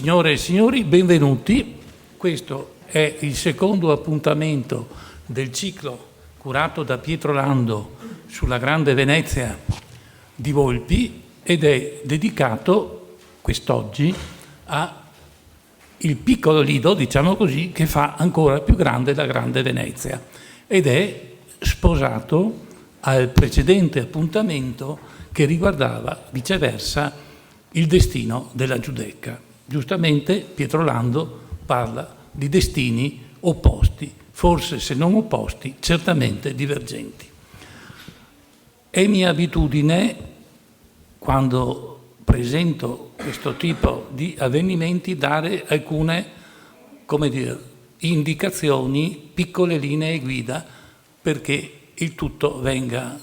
Signore e signori, benvenuti. Questo è il secondo appuntamento del ciclo curato da Pietro Lando sulla Grande Venezia di Volpi ed è dedicato quest'oggi a il piccolo Lido, diciamo così, che fa ancora più grande la Grande Venezia ed è sposato al precedente appuntamento che riguardava viceversa il destino della Giudecca. Giustamente Pietro Lando parla di destini opposti, forse se non opposti, certamente divergenti. È mia abitudine, quando presento questo tipo di avvenimenti, dare alcune, indicazioni, piccole linee guida perché il tutto venga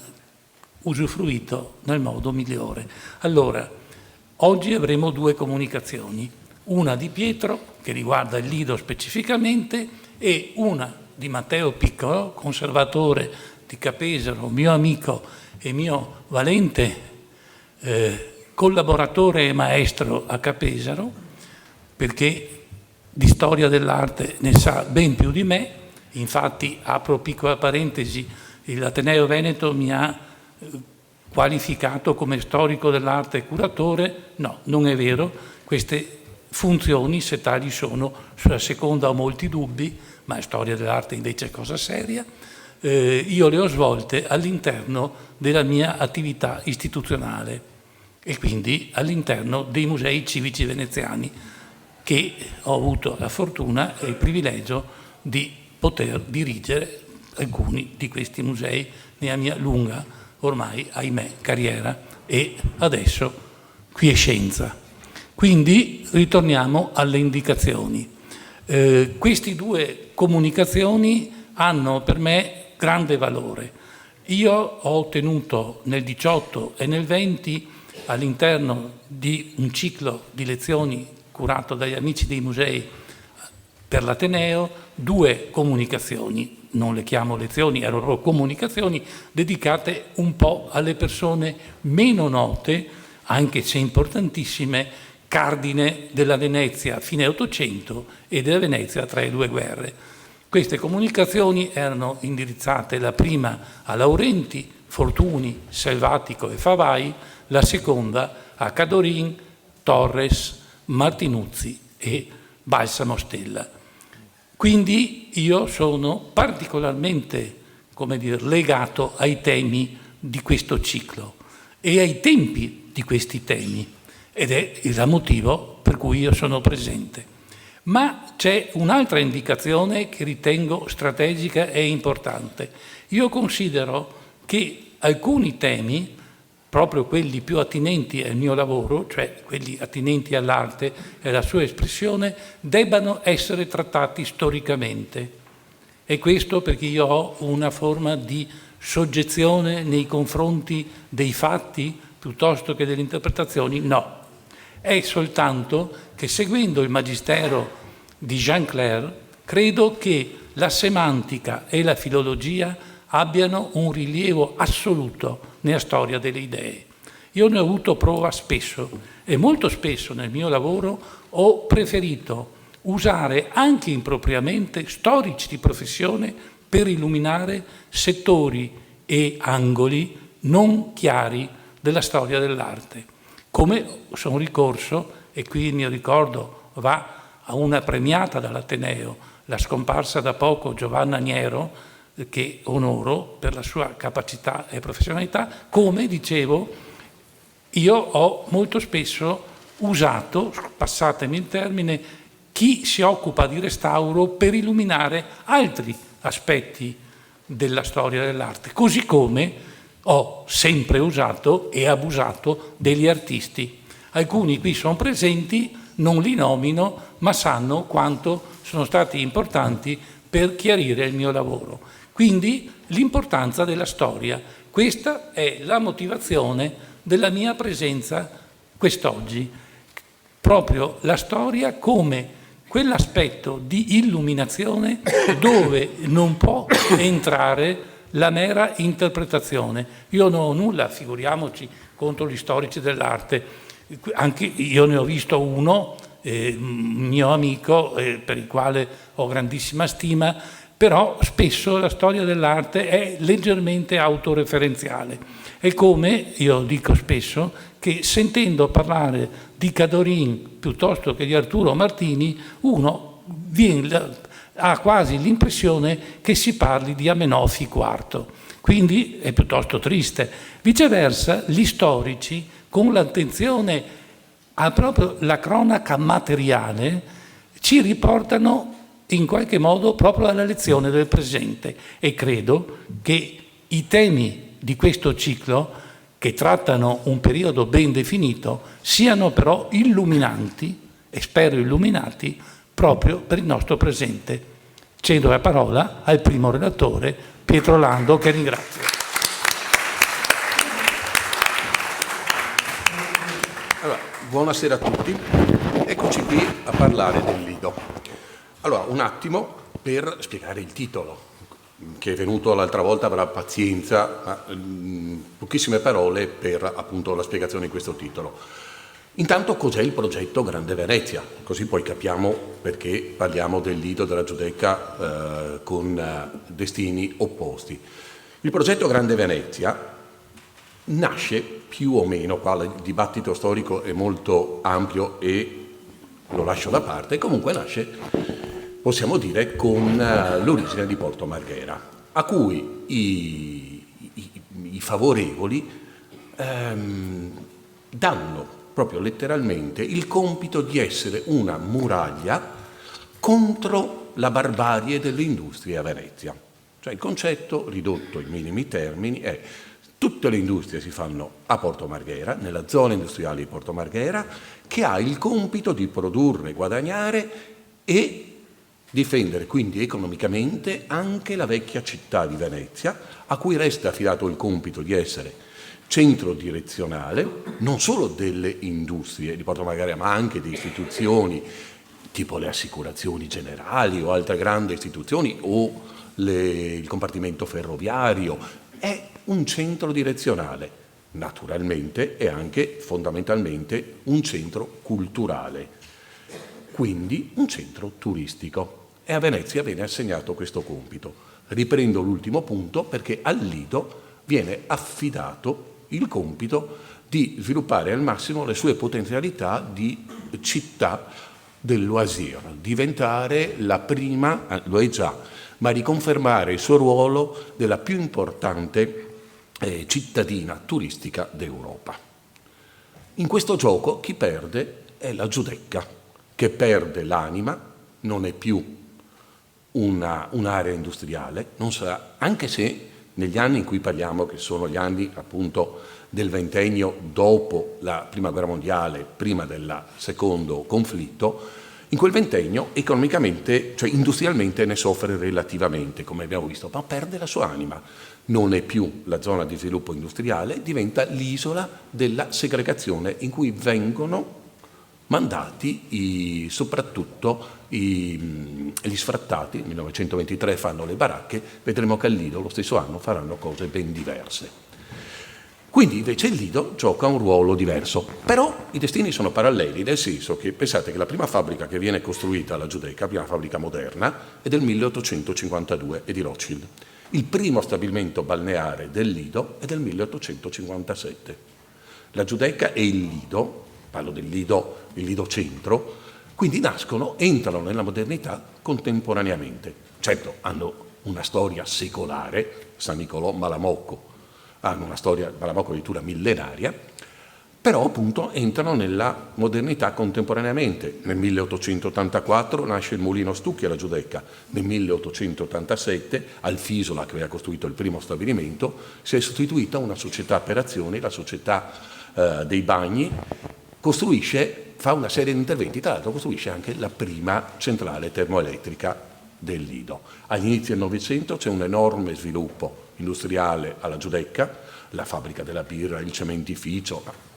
usufruito nel modo migliore. Allora, oggi avremo due comunicazioni, una di Pietro, che riguarda il Lido specificamente, e una di Matteo Piccolo, conservatore di Capesaro, mio amico e mio valente collaboratore e maestro a Capesaro, perché di storia dell'arte ne sa ben più di me. Infatti, apro piccola parentesi, l'Ateneo Veneto mi ha qualificato come storico dell'arte e curatore. No, non è vero, queste funzioni, se tali sono, sulla seconda ho molti dubbi, ma storia dell'arte invece è cosa seria. Io le ho svolte all'interno della mia attività istituzionale e quindi all'interno dei musei civici veneziani, che ho avuto la fortuna e il privilegio di poter dirigere alcuni di questi musei nella mia lunga, ormai, ahimè, carriera e adesso quiescenza. Quindi ritorniamo alle indicazioni. Queste due comunicazioni hanno per me grande valore. Io ho ottenuto nel 18 e nel 20, all'interno di un ciclo di lezioni curato dagli amici dei musei per l'Ateneo, due comunicazioni, non le chiamo lezioni, erano comunicazioni dedicate un po' alle persone meno note, anche se importantissime, cardine della Venezia a fine Ottocento e della Venezia tra le due guerre. Queste comunicazioni erano indirizzate, la prima a Laurenti, Fortuni, Selvatico e Favai, la seconda a Cadorin, Torres, Martinuzzi e Balsamo Stella. Quindi io sono particolarmente, legato ai temi di questo ciclo e ai tempi di questi temi, ed è il motivo per cui io sono presente. Ma c'è un'altra indicazione che ritengo strategica e importante. Io considero che alcuni temi, proprio quelli più attinenti al mio lavoro, cioè quelli attinenti all'arte e alla sua espressione, debbano essere trattati storicamente. E questo perché io ho una forma di soggezione nei confronti dei fatti piuttosto che delle interpretazioni? No. È soltanto che, seguendo il magistero di Jean Clair, credo che la semantica e la filologia abbiano un rilievo assoluto nella storia delle idee. Io ne ho avuto prova spesso e molto spesso nel mio lavoro ho preferito usare anche impropriamente storici di professione per illuminare settori e angoli non chiari della storia dell'arte. Come sono ricorso, e qui il mio ricordo va a una premiata dall'Ateneo, la scomparsa da poco Giovanna Niero, che onoro per la sua capacità e professionalità, come dicevo, io ho molto spesso usato, passatemi il termine, chi si occupa di restauro per illuminare altri aspetti della storia dell'arte, così come ho sempre usato e abusato degli artisti. Alcuni qui sono presenti, non li nomino, ma sanno quanto sono stati importanti per chiarire il mio lavoro. Quindi l'importanza della storia. Questa è la motivazione della mia presenza quest'oggi. Proprio la storia come quell'aspetto di illuminazione dove non può entrare la mera interpretazione. Io non ho nulla, figuriamoci, contro gli storici dell'arte. Anche io ne ho visto uno mio amico, per il quale ho grandissima stima, però spesso la storia dell'arte è leggermente autoreferenziale. È come, io dico spesso, che sentendo parlare di Cadorin piuttosto che di Arturo Martini, uno ha quasi l'impressione che si parli di Amenofis IV. Quindi è piuttosto triste. Viceversa, gli storici, con l'attenzione a proprio la cronaca materiale, ci riportano in qualche modo proprio alla lezione del presente, e credo che i temi di questo ciclo, che trattano un periodo ben definito, siano però illuminanti, e spero illuminati, proprio per il nostro presente. Cedo la parola al primo relatore, Pietro Lando, che ringrazio. Allora, buonasera a tutti, eccoci qui a parlare del Lido. Allora, un attimo per spiegare il titolo. Che è venuto l'altra volta, avrà pazienza, ma pochissime parole per appunto la spiegazione di questo titolo. Intanto cos'è il progetto Grande Venezia? Così poi capiamo perché parliamo del Lido, della Giudecca con destini opposti. Il progetto Grande Venezia nasce più o meno, qua il dibattito storico è molto ampio e lo lascio da parte, comunque nasce, possiamo dire, con l'origine di Porto Marghera, a cui i favorevoli danno proprio letteralmente il compito di essere una muraglia contro la barbarie delle industrie a Venezia. Cioè il concetto, ridotto in minimi termini, è tutte le industrie si fanno a Porto Marghera, nella zona industriale di Porto Marghera, che ha il compito di produrre, guadagnare e difendere quindi economicamente anche la vecchia città di Venezia, a cui resta affidato il compito di essere centro direzionale non solo delle industrie di Porto Marghera, ma anche di istituzioni tipo le assicurazioni generali o altre grandi istituzioni o il compartimento ferroviario. È un centro direzionale, naturalmente, e anche fondamentalmente un centro culturale, quindi un centro turistico. E a Venezia viene assegnato questo compito. Riprendo l'ultimo punto perché al Lido viene affidato il compito di sviluppare al massimo le sue potenzialità di città del loisir, diventare la prima, lo è già, ma riconfermare il suo ruolo della più importante cittadina turistica d'Europa. In questo gioco chi perde è la Giudecca, che perde l'anima, non è più un'area industriale, non sarà, anche se negli anni in cui parliamo, che sono gli anni appunto del ventennio dopo la Prima Guerra Mondiale, prima del secondo conflitto, in quel ventennio economicamente, cioè industrialmente ne soffre relativamente, come abbiamo visto, ma perde la sua anima. Non è più la zona di sviluppo industriale, diventa l'isola della segregazione in cui vengono mandati soprattutto gli sfrattati. Nel 1923 fanno le baracche, vedremo che al Lido lo stesso anno faranno cose ben diverse. Quindi invece il Lido gioca un ruolo diverso, però i destini sono paralleli, nel senso che pensate che la prima fabbrica che viene costruita alla Giudecca, la prima fabbrica moderna, è del 1852, è di Rothschild. Il primo stabilimento balneare del Lido è del 1857. La Giudecca e il Lido, parlo del Lido, il Lido centro, quindi entrano nella modernità contemporaneamente. Certo, hanno una storia secolare, San Nicolò, Malamocco, hanno una storia, Malamocco addirittura millenaria, però appunto entrano nella modernità contemporaneamente. Nel 1884 nasce il Mulino Stucchi alla Giudecca, nel 1887 al Fisola, che aveva costruito il primo stabilimento, si è sostituita una società per azioni, la società dei bagni, fa una serie di interventi, tra l'altro costruisce anche la prima centrale termoelettrica del Lido. Agli inizi del Novecento c'è un enorme sviluppo industriale alla Giudecca, la fabbrica della birra, il cementificio,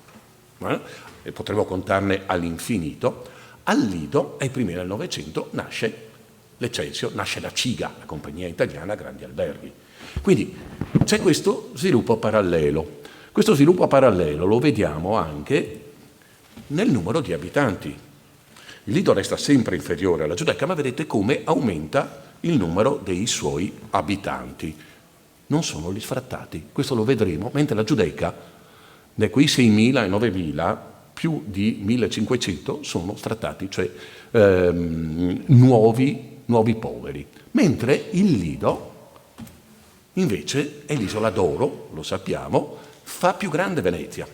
e potremmo contarne all'infinito. Al Lido, ai primi del Novecento, nasce l'Eccelsior, nasce la CIGA, la compagnia italiana grandi alberghi. Quindi c'è questo sviluppo parallelo. Questo sviluppo parallelo lo vediamo anche nel numero di abitanti. Il Lido resta sempre inferiore alla Giudecca, ma vedete come aumenta il numero dei suoi abitanti. Non sono gli sfrattati, questo lo vedremo, mentre la Giudecca, da quei 6.000 e 9.000, più di 1.500 sono sfrattati, cioè nuovi poveri. Mentre il Lido, invece, è l'isola d'oro, lo sappiamo, fa più grande Venezia.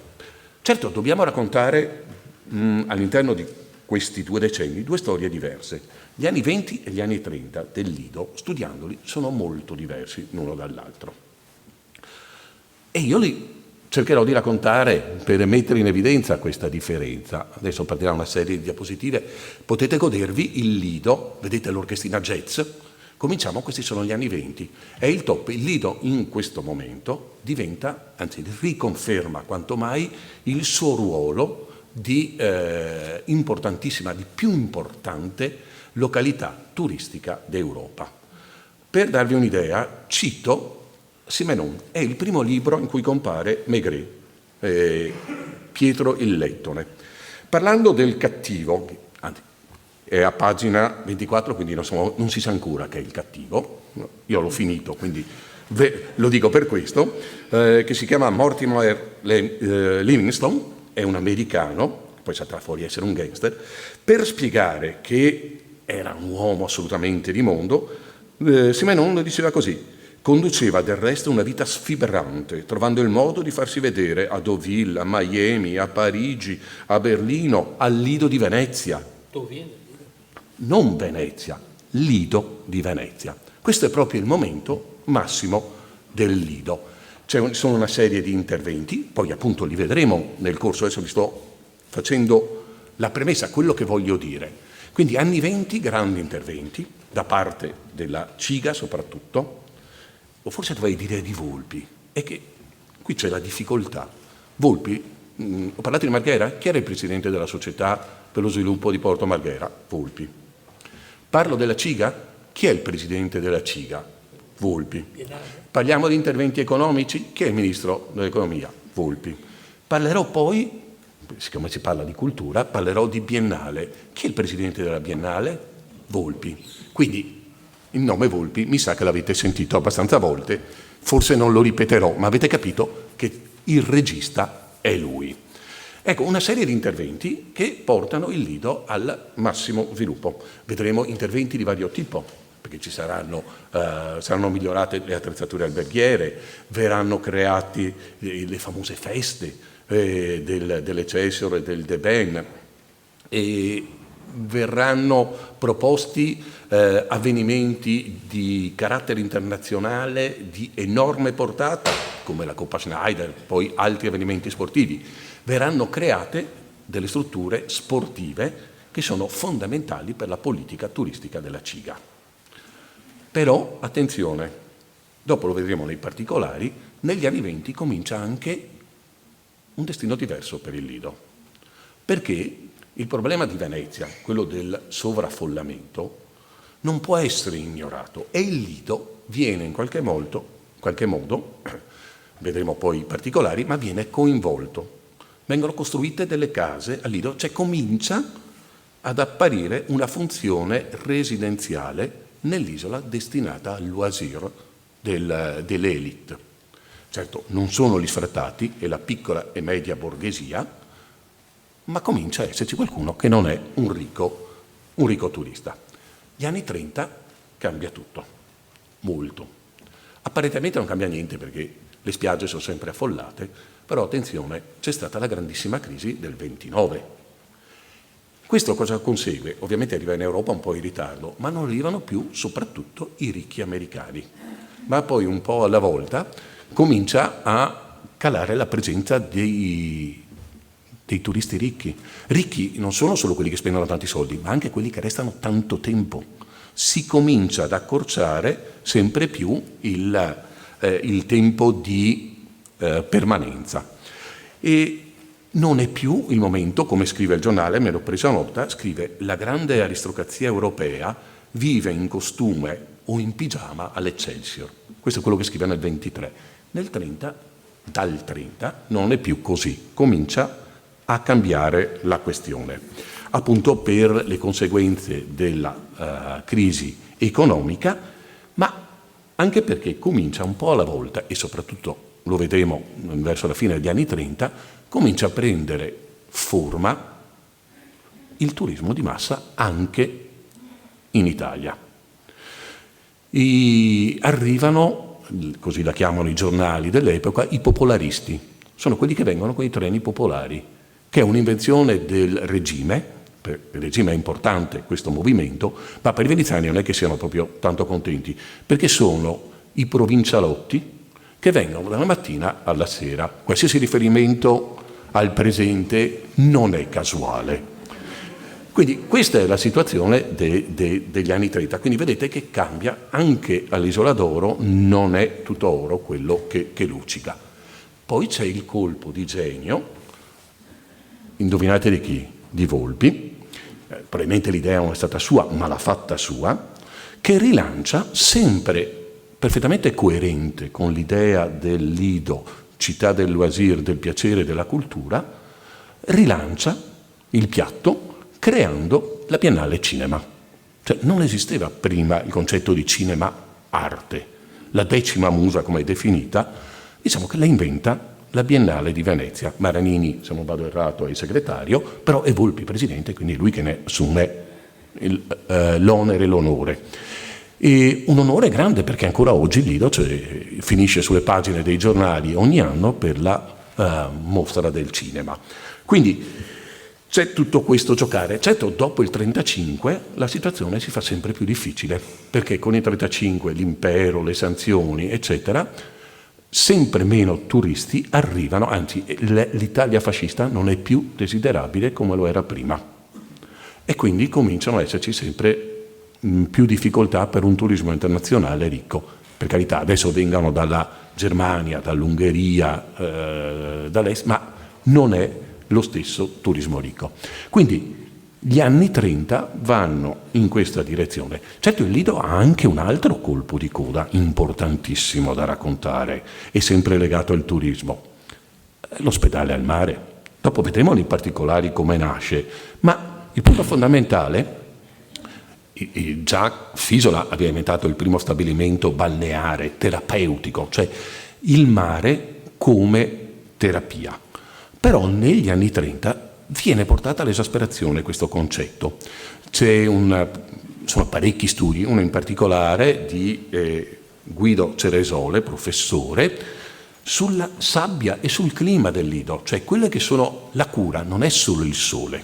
Certo, dobbiamo raccontare all'interno di questi 2 decenni 2 storie diverse. Gli anni 20 e gli anni 30 del Lido, studiandoli, sono molto diversi l'uno dall'altro. E io li cercherò di raccontare per mettere in evidenza questa differenza. Adesso partirà una serie di diapositive. Potete godervi il Lido, vedete l'orchestrina jazz. Cominciamo, questi sono gli anni 20. È il top. Il Lido in questo momento diventa, anzi riconferma quanto mai, il suo ruolo di importantissima, di più importante località turistica d'Europa. Per darvi un'idea, cito Simenon, è il primo libro in cui compare Maigret, Pietro il Lettone. Parlando del cattivo, anzi, è a pagina 24, quindi non si sa ancora che è il cattivo, io l'ho finito, quindi lo dico per questo, che si chiama Mortimer Livingstone, è un americano, poi saprà fuori essere un gangster, per spiegare che era un uomo assolutamente di mondo, Simenon diceva così: conduceva del resto una vita sfibrante, trovando il modo di farsi vedere a Deauville, a Miami, a Parigi, a Berlino, al Lido di Venezia. Non Venezia, Lido di Venezia. Questo è proprio il momento massimo del Lido. Sono una serie di interventi, poi appunto li vedremo nel corso, adesso vi sto facendo la premessa, quello che voglio dire. Quindi anni 20, grandi interventi, da parte della CIGA soprattutto, o forse dovrei dire di Volpi, è che qui c'è la difficoltà. Volpi, ho parlato di Marghera, chi era il presidente della Società per lo Sviluppo di Porto Marghera? Volpi. Parlo della CIGA, chi è il presidente della CIGA? Volpi. Parliamo di interventi economici, chi è il ministro dell'economia? Volpi. Parlerò poi, siccome si parla di cultura, parlerò di Biennale. Chi è il presidente della Biennale? Volpi. Quindi il nome Volpi mi sa che l'avete sentito abbastanza volte, forse non lo ripeterò, ma avete capito che il regista è lui. Ecco, una serie di interventi che portano il Lido al massimo sviluppo. Vedremo interventi di vario tipo, perché ci saranno migliorate le attrezzature alberghiere, verranno create le famose feste dell'Excelsior e del Deben, e verranno proposti avvenimenti di carattere internazionale di enorme portata, come la Coppa Schneider, poi altri avvenimenti sportivi. Verranno create delle strutture sportive che sono fondamentali per la politica turistica della CIGA. Però, attenzione, dopo lo vedremo nei particolari, negli anni 20 comincia anche un destino diverso per il Lido, perché il problema di Venezia, quello del sovraffollamento, non può essere ignorato e il Lido viene in qualche modo, vedremo poi i particolari, ma viene coinvolto. Vengono costruite delle case al Lido, cioè comincia ad apparire una funzione residenziale nell'isola destinata al loisir dell'élite. Certo, non sono gli sfrattati e la piccola e media borghesia, ma comincia a esserci qualcuno che non è un ricco turista. Gli anni 30 cambia tutto, molto. Apparentemente non cambia niente perché le spiagge sono sempre affollate, però attenzione, c'è stata la grandissima crisi del 29. Questo cosa consegue? Ovviamente arriva in Europa un po' in ritardo, ma non arrivano più soprattutto i ricchi americani. Ma poi un po' alla volta comincia a calare la presenza dei turisti ricchi. Ricchi non sono solo quelli che spendono tanti soldi, ma anche quelli che restano tanto tempo. Si comincia ad accorciare sempre più il tempo di permanenza. E non è più il momento, come scrive il giornale, me l'ho presa nota, scrive: la grande aristocrazia europea vive in costume o in pigiama all'Excelsior. Questo è quello che scrive nel 23. Nel 30, dal 30, non è più così. Comincia a cambiare la questione. appunto per le conseguenze della crisi economica, ma anche perché comincia un po' alla volta, e soprattutto lo vedremo verso la fine degli anni 30, comincia a prendere forma il turismo di massa anche in Italia. Arrivano, così la chiamano i giornali dell'epoca, i popolaristi. Sono quelli che vengono con i treni popolari, che è un'invenzione del regime. Per il regime è importante questo movimento, ma per i veneziani non è che siano proprio tanto contenti, perché sono i provincialotti che vengono dalla mattina alla sera. Qualsiasi riferimento al presente non è casuale. Quindi questa è la situazione degli anni 30. Quindi vedete che cambia, anche all'Isola d'Oro non è tutto oro quello che luccica. Poi c'è il colpo di genio, indovinate di chi? Di Volpi. Probabilmente l'idea non è stata sua, ma l'ha fatta sua, che rilancia sempre perfettamente coerente con l'idea del Lido, città del loisir, del piacere e della cultura, rilancia il piatto creando la Biennale Cinema. Cioè non esisteva prima il concetto di cinema arte. La 10ª musa, come è definita, diciamo che la inventa la Biennale di Venezia. Maranini, se non vado errato, è il segretario, però è Volpi presidente, quindi è lui che ne assume l'onere e l'onore. E un onore grande, perché ancora oggi il Lido finisce sulle pagine dei giornali ogni anno per la mostra del cinema. Quindi c'è tutto questo giocare. Certo, dopo il 35 la situazione si fa sempre più difficile, perché con il 35 l'impero, le sanzioni, eccetera, sempre meno turisti arrivano, anzi l'Italia fascista non è più desiderabile come lo era prima. E quindi cominciano ad esserci sempre più difficoltà per un turismo internazionale ricco. Per carità, adesso vengano dalla Germania, dall'Ungheria, dall'est, ma non è lo stesso turismo ricco. Quindi gli anni 30 vanno in questa direzione. Certo, il Lido ha anche un altro colpo di coda importantissimo da raccontare, è sempre legato al turismo. L'ospedale al mare. Dopo vedremo nei particolari come nasce, ma il punto fondamentale, già Fisola aveva inventato il primo stabilimento balneare terapeutico, cioè il mare come terapia. Però negli anni 30 viene portata all'esasperazione questo concetto. Sono parecchi studi, uno in particolare di Guido Ceresole, professore, sulla sabbia e sul clima del Lido, cioè quelle che sono la cura, non è solo il sole,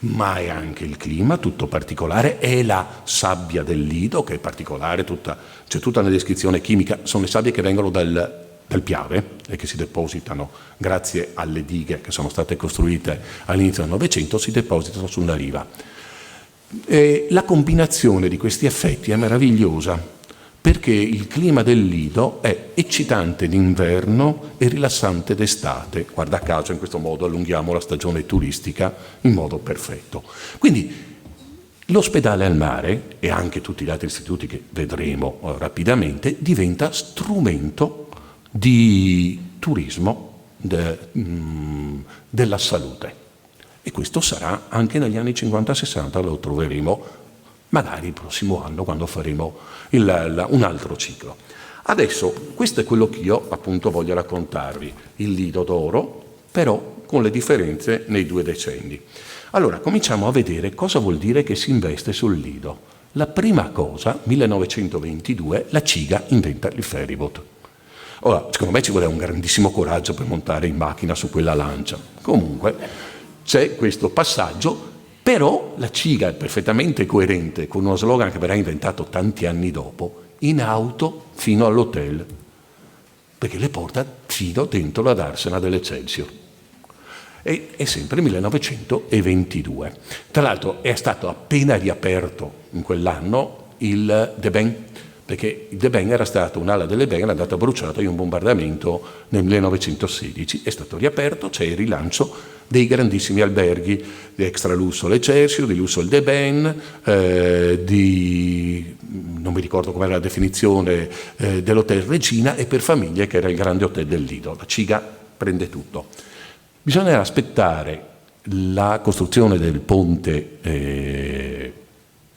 ma è anche il clima, tutto particolare, è la sabbia del Lido, che è particolare, c'è tutta una descrizione chimica, sono le sabbie che vengono dal Piave e che si depositano grazie alle dighe che sono state costruite all'inizio del Novecento, si depositano sulla riva. La combinazione di questi effetti è meravigliosa, perché il clima del Lido è eccitante d'inverno e rilassante d'estate. Guarda caso, in questo modo allunghiamo la stagione turistica in modo perfetto. Quindi l'ospedale al mare, e anche tutti gli altri istituti che vedremo rapidamente, diventa strumento di turismo della salute. E questo sarà anche negli anni 50-60, lo troveremo magari il prossimo anno quando faremo un altro ciclo. Adesso questo è quello che io appunto voglio raccontarvi, il Lido d'Oro, però con le differenze nei 2 decenni. Allora cominciamo a vedere cosa vuol dire che si investe sul Lido. La prima cosa, 1922, la CIGA inventa il ferryboat. Ora, secondo me ci vuole un grandissimo coraggio per montare in macchina su quella lancia. Comunque c'è questo passaggio, però la CIGA è perfettamente coerente con uno slogan che verrà inventato tanti anni dopo: in auto fino all'hotel, perché le porta fino dentro la Darsena dell'Excelsior. E è sempre 1922. Tra l'altro è stato appena riaperto in quell'anno il Deben, perché il Deben era stato, un'ala delle Ben era andata bruciata in un bombardamento nel 1916, è stato riaperto, c'è il rilancio dei grandissimi alberghi di extra lusso l'Excelsior, di lusso il Deben, non mi ricordo com'era la definizione, dell'hotel Regina, e per famiglie che era il grande hotel del Lido. La CIGA prende tutto. Bisognerà aspettare la costruzione del ponte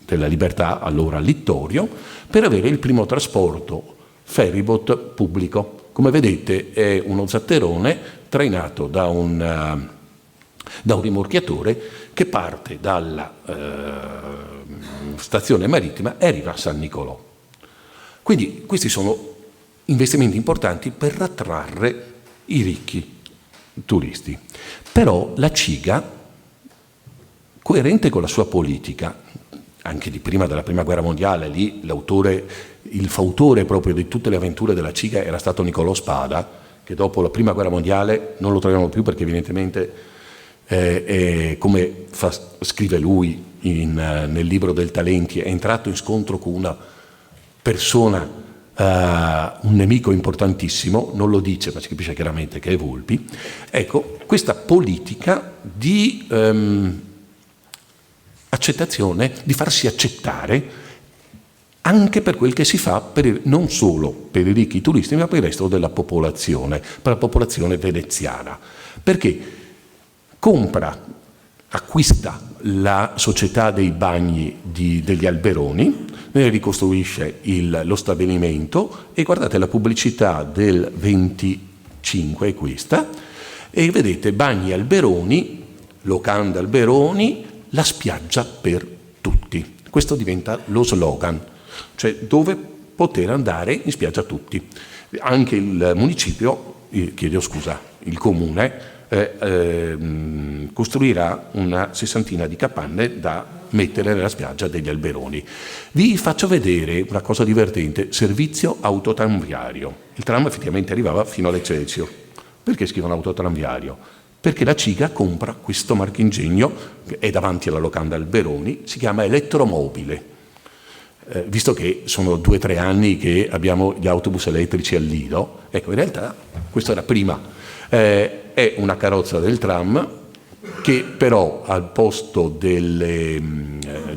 della Libertà, allora Littorio, per avere il primo trasporto ferryboat pubblico. Come vedete è uno zatterone trainato da un rimorchiatore che parte dalla stazione marittima e arriva a San Nicolò. Quindi questi sono investimenti importanti per attrarre i ricchi turisti. Però la CIGA, coerente con la sua politica, anche di prima della Prima Guerra Mondiale, lì il fautore proprio di tutte le avventure della CIGA era stato Niccolò Spada, che dopo la Prima Guerra Mondiale non lo troviamo più perché evidentemente come scrive lui nel libro del Talenti, è entrato in scontro con una persona, un nemico importantissimo, non lo dice ma si capisce chiaramente che è Volpi. Ecco, questa politica di accettazione, di farsi accettare anche per quel che si fa non solo per i ricchi turisti ma per il resto della popolazione, per la popolazione veneziana, perché acquista la società dei bagni degli Alberoni, ne ricostruisce lo stabilimento e guardate la pubblicità del 25 è questa, e vedete Bagni Alberoni, locanda Alberoni, la spiaggia per tutti. Questo diventa lo slogan, cioè dove poter andare in spiaggia tutti. Anche il municipio, il comune, costruirà una 60 di capanne da mettere nella spiaggia degli Alberoni. Vi faccio vedere una cosa divertente: servizio autotranviario. Il tram effettivamente arrivava fino all'Eccelsior. Perché scrivono autotranviario? Perché la CIGA compra questo marchingegno che è davanti alla locanda Alberoni, si chiama Elettromobile. Visto che sono 2 o 3 anni che abbiamo gli autobus elettrici al Lido, ecco, in realtà questo era prima. È una carrozza del tram che però al posto delle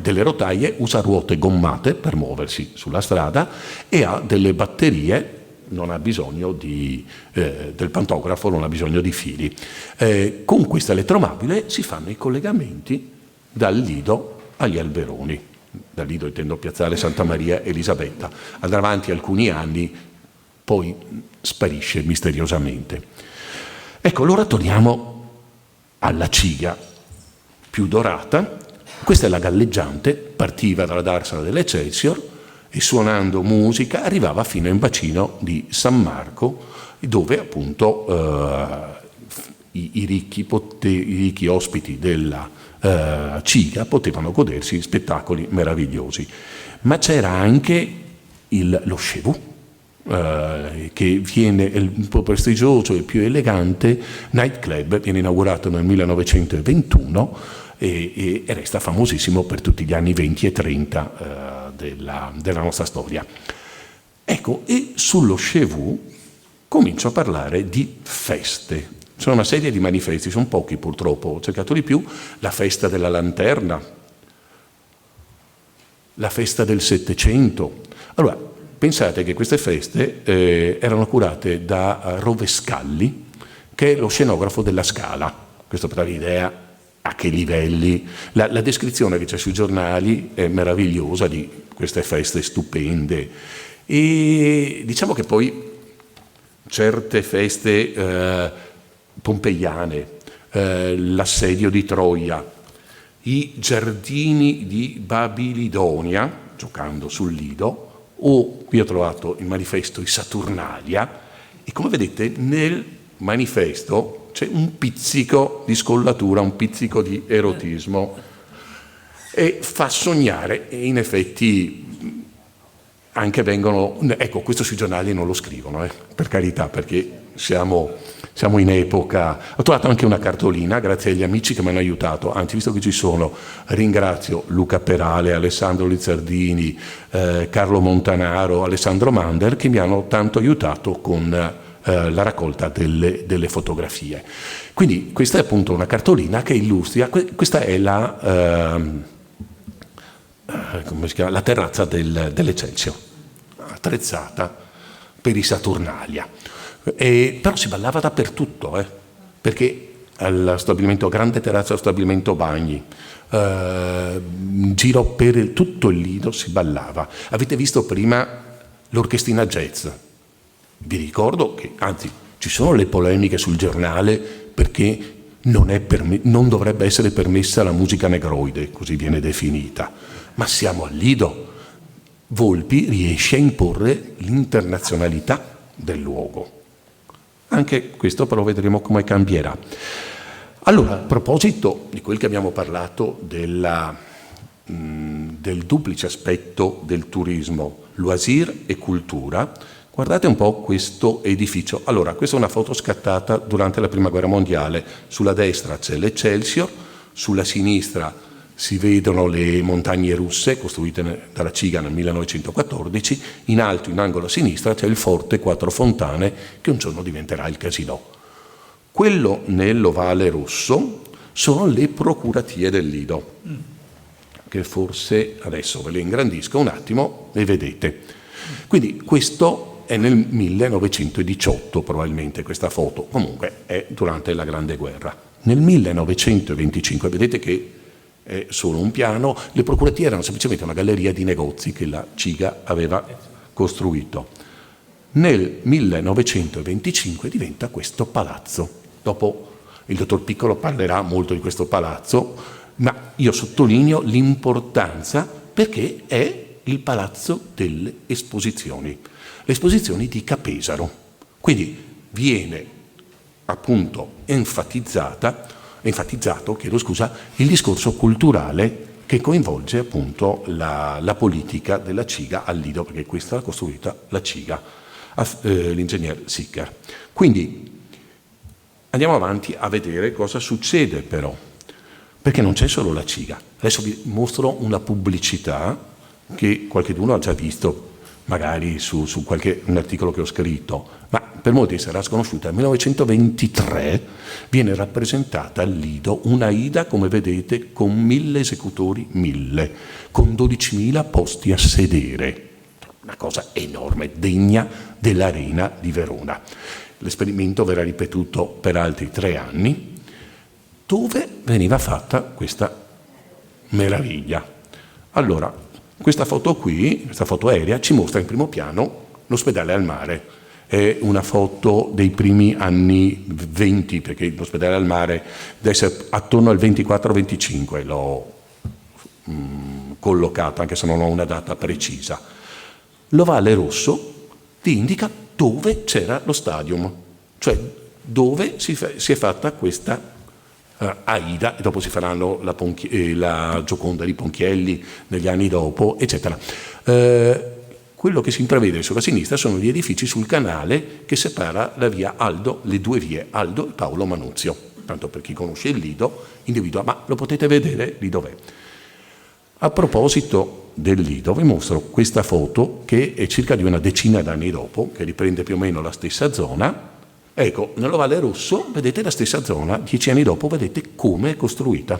rotaie usa ruote gommate per muoversi sulla strada e ha delle batterie, non ha bisogno del pantografo, non ha bisogno di fili. Con questa elettromobile si fanno i collegamenti dal Lido agli Alberoni. Dal Lido intendo piazzale Santa Maria Elisabetta. Andrà avanti alcuni anni, poi sparisce misteriosamente. Ecco, allora torniamo alla CIGA più dorata. Questa è la galleggiante, partiva dalla darsena dell'Eccelsior e suonando musica arrivava fino in bacino di San Marco, dove appunto i ricchi ospiti della CIGA potevano godersi spettacoli meravigliosi. Ma c'era anche lo Chevaux, che viene il più prestigioso e più elegante nightclub, viene inaugurato nel 1921 e resta famosissimo per tutti gli anni 20 e 30 della nostra storia. Ecco, e sullo Chevaux comincio a parlare di feste. Sono una serie di manifesti, sono pochi purtroppo, ho cercato di più: la festa della lanterna, la festa del Settecento. Allora, pensate che queste feste erano curate da Rovescalli, che è lo scenografo della Scala. Questo per dare l'idea a che livelli. La descrizione che c'è sui giornali è meravigliosa di queste feste stupende. E diciamo che poi certe feste pompeiane, l'assedio di Troia, i giardini di Babilidonia, giocando sul Lido, o qui ho trovato il manifesto di Saturnalia, e come vedete nel manifesto c'è un pizzico di scollatura, un pizzico di erotismo, e fa sognare, e in effetti anche vengono, ecco, questo sui giornali non lo scrivono, per carità, perché siamo in epoca. Ho trovato anche una cartolina, grazie agli amici che mi hanno aiutato, anzi, visto che ci sono, ringrazio Luca Perale, Alessandro Lizzardini, Carlo Montanaro, Alessandro Mander, che mi hanno tanto aiutato con la raccolta delle fotografie. Quindi questa è appunto una cartolina che illustra, questa è come si chiama? La terrazza dell'Eccelsior, attrezzata per i Saturnalia. Però si ballava dappertutto, perché al stabilimento Grande Terrazzo, al stabilimento Bagni, in giro per tutto il Lido si ballava. Avete visto prima l'orchestrina jazz? Vi ricordo che, anzi, ci sono le polemiche sul giornale perché non dovrebbe essere permessa la musica negroide, così viene definita. Ma siamo al Lido. Volpi riesce a imporre l'internazionalità del luogo. Anche questo però vedremo come cambierà. Allora, a proposito di quel che abbiamo parlato del duplice aspetto del turismo, loisir e cultura, guardate un po' questo edificio. Allora, questa è una foto scattata durante la Prima Guerra Mondiale. Sulla destra c'è l'Excelsior, sulla sinistra si vedono le montagne russe costruite dalla CIGA nel 1914, in alto in angolo a sinistra c'è il forte Quattro Fontane che un giorno diventerà il Casinò. Quello nell'ovale rosso sono le procuratie del Lido, che forse adesso ve le ingrandisco un attimo e vedete. Quindi questo è nel 1918 probabilmente questa foto, comunque è durante la Grande Guerra. Nel 1925 vedete che è solo un piano, le procuratie erano semplicemente una galleria di negozi che la CIGA aveva costruito. Nel 1925 diventa questo palazzo. Dopo il dottor Piccolo parlerà molto di questo palazzo, ma io sottolineo l'importanza perché è il palazzo delle esposizioni, le esposizioni di Capesaro. Quindi viene appunto enfatizzato il discorso culturale che coinvolge appunto la politica della CIGA al Lido, perché questa l'ha costruita la CIGA, l'ingegner Sicker. Quindi andiamo avanti a vedere cosa succede però, perché non c'è solo la CIGA. Adesso vi mostro una pubblicità che qualcuno ha già visto, magari su un articolo che ho scritto, ma per molti sarà sconosciuta. Nel 1923 viene rappresentata al Lido una Aida, come vedete, con 1000 esecutori, con 12.000 posti a sedere. Una cosa enorme, degna dell'Arena di Verona. L'esperimento verrà ripetuto per altri 3 anni, dove veniva fatta questa meraviglia. Allora, questa foto qui, questa foto aerea, ci mostra in primo piano l'ospedale al mare. È una foto dei primi anni 20, perché l'ospedale al mare deve essere attorno al 24-25, l'ho collocato, anche se non ho una data precisa. L'ovale rosso ti indica dove c'era lo stadium, cioè dove si è fatta questa Aida, e dopo si faranno la Gioconda di Ponchielli negli anni dopo, eccetera. Quello che si intravede sulla sinistra sono gli edifici sul canale che separa la via Aldo, le due vie Aldo e Paolo Manuzio. Tanto per chi conosce il Lido, individua, ma lo potete vedere lì dov'è. A proposito del Lido, vi mostro questa foto che è circa di una decina d'anni dopo, che riprende più o meno la stessa zona. Ecco, nell'Ovale Rosso vedete la stessa zona, 10 anni dopo vedete come è costruita.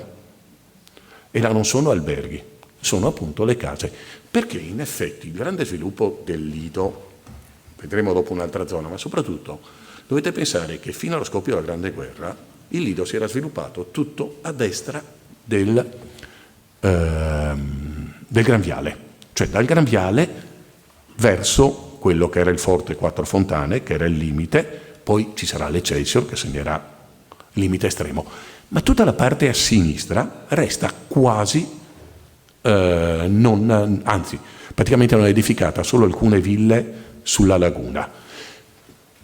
E là non sono alberghi, sono appunto le case. Perché in effetti il grande sviluppo del Lido, vedremo dopo un'altra zona, ma soprattutto dovete pensare che fino allo scoppio della Grande Guerra il Lido si era sviluppato tutto a destra del Gran Viale, cioè dal Gran Viale verso quello che era il forte Quattro Fontane, che era il limite. Poi ci sarà l'Excelsior che segnerà il limite estremo, ma tutta la parte a sinistra resta quasi praticamente non è edificata, solo alcune ville sulla laguna.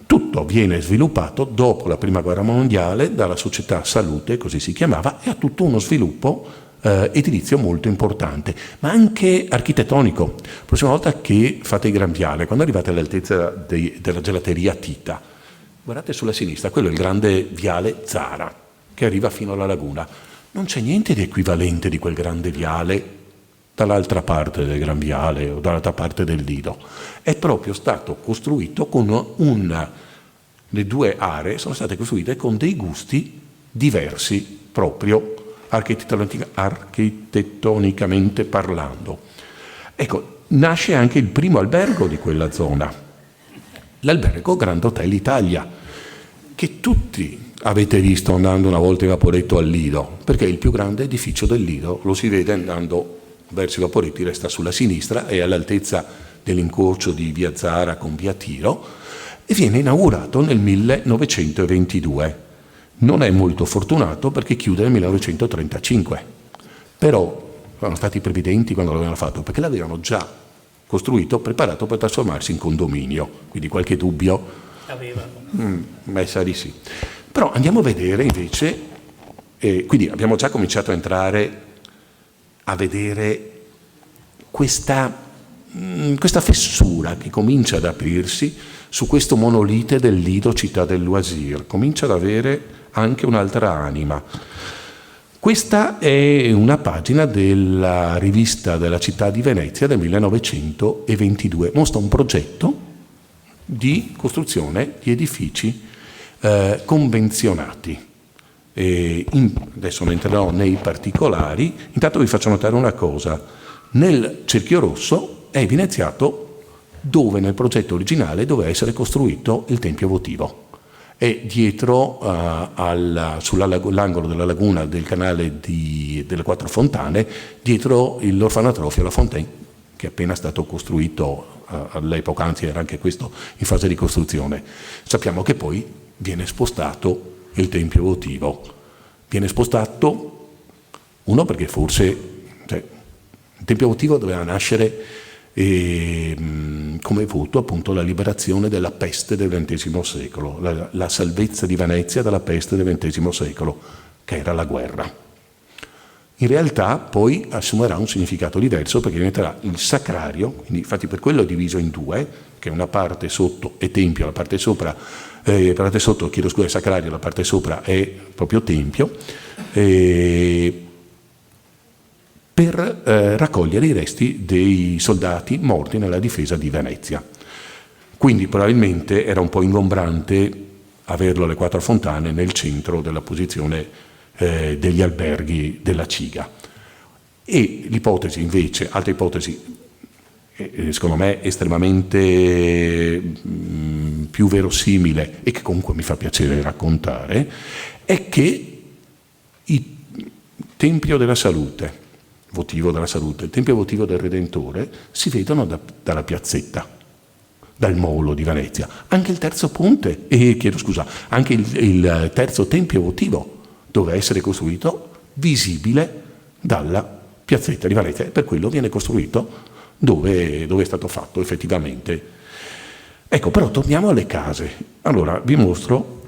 Tutto viene sviluppato dopo la Prima Guerra Mondiale dalla società Salute, così si chiamava, e ha tutto uno sviluppo edilizio molto importante, ma anche architettonico. La prossima volta che fate il Gran Viale, quando arrivate all'altezza della gelateria Tita, guardate sulla sinistra, quello è il grande viale Zara, che arriva fino alla laguna. Non c'è niente di equivalente di quel grande viale dall'altra parte del Gran Viale o dall'altra parte del Lido. È proprio stato costruito con le due aree sono state costruite con dei gusti diversi, proprio architettonicamente parlando. Ecco, nasce anche il primo albergo di quella zona, l'albergo Grand Hotel Italia, che tutti avete visto andando una volta in Vaporetto al Lido, perché il più grande edificio del Lido lo si vede andando verso i Vaporetti, resta sulla sinistra, è all'altezza dell'incrocio di via Zara con via Tiro e viene inaugurato nel 1922. Non è molto fortunato perché chiude nel 1935, però erano stati previdenti quando l'avevano fatto, perché l'avevano già costruito, preparato per trasformarsi in condominio, quindi qualche dubbio messa di sì. Però andiamo a vedere invece, quindi abbiamo già cominciato a entrare a vedere questa fessura che comincia ad aprirsi su questo monolite del Lido Città del Loisir, comincia ad avere anche un'altra anima. Questa è una pagina della rivista della città di Venezia del 1922, mostra un progetto di costruzione di edifici convenzionati. Adesso non entrerò nei particolari, intanto vi faccio notare una cosa: nel cerchio rosso è evidenziato dove nel progetto originale doveva essere costruito il tempio votivo. È dietro sull'angolo della laguna del canale delle Quattro Fontane, dietro l'orfanatrofio La Fontaine, che è appena stato costruito all'epoca, anzi era anche questo in fase di costruzione. Sappiamo che poi viene spostato il tempio votivo. Viene spostato, uno perché forse il tempio votivo doveva nascere come voto appunto alla liberazione dalla peste del XX secolo, la salvezza di Venezia dalla peste del XX secolo, che era la guerra. In realtà poi assumerà un significato diverso, perché diventerà il sacrario, quindi infatti per quello è diviso in due, che una parte sotto è tempio, la parte sopra, la parte sotto, chiedo scusa, è sacrario, la parte sopra è proprio tempio, per raccogliere i resti dei soldati morti nella difesa di Venezia. Quindi probabilmente era un po' ingombrante averlo alle Quattro Fontane nel centro della posizione degli alberghi della Ciga. E l'ipotesi invece, altra ipotesi, secondo me estremamente più verosimile e che comunque mi fa piacere raccontare, è che il Tempio della Salute, votivo della salute, il Tempio votivo del Redentore, si vedono dalla piazzetta, dal molo di Venezia. Anche il terzo ponte, anche il terzo Tempio votivo doveva essere costruito visibile dalla piazzetta di Venezia, e per quello viene costruito dove è stato fatto effettivamente. Ecco, però torniamo alle case. Allora, vi mostro,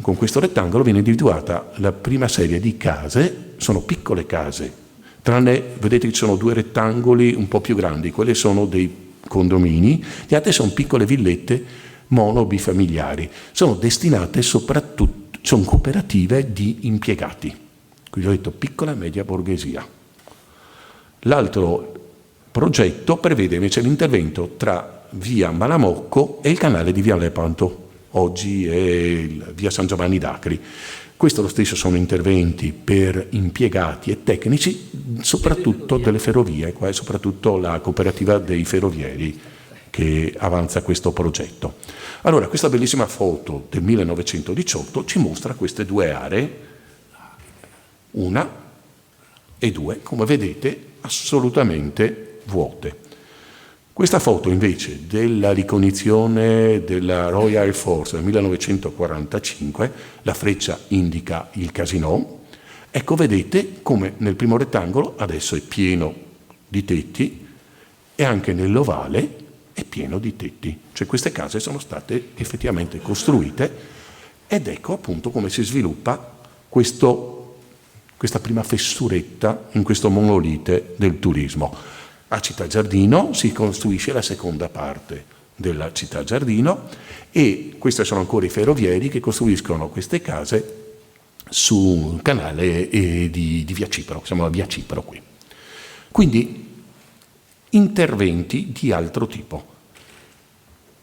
con questo rettangolo viene individuata la prima serie di case, sono piccole case, tranne, vedete che ci sono due rettangoli un po' più grandi, quelle sono dei condomini, gli altri sono piccole villette mono-bifamiliari, sono destinate soprattutto, sono cooperative di impiegati, qui ho detto piccola e media borghesia. L'altro progetto prevede invece l'intervento tra via Malamocco e il canale di via Lepanto, oggi è via San Giovanni d'Acri. Questo lo stesso sono interventi per impiegati e tecnici, soprattutto delle ferrovie, qua è soprattutto la cooperativa dei ferrovieri che avanza questo progetto. Allora, questa bellissima foto del 1918 ci mostra queste due aree, una e due, come vedete, assolutamente vuote. Questa foto invece della ricognizione della Royal Air Force del 1945, la freccia indica il Casino, ecco vedete come nel primo rettangolo adesso è pieno di tetti e anche nell'ovale è pieno di tetti, cioè queste case sono state effettivamente costruite ed ecco appunto come si sviluppa questa prima fessuretta in questo monolite del turismo. A Città Giardino si costruisce la seconda parte della Città Giardino e questi sono ancora i ferrovieri che costruiscono queste case sul canale di Via Cipro, siamo a Via Cipro qui. Quindi interventi di altro tipo.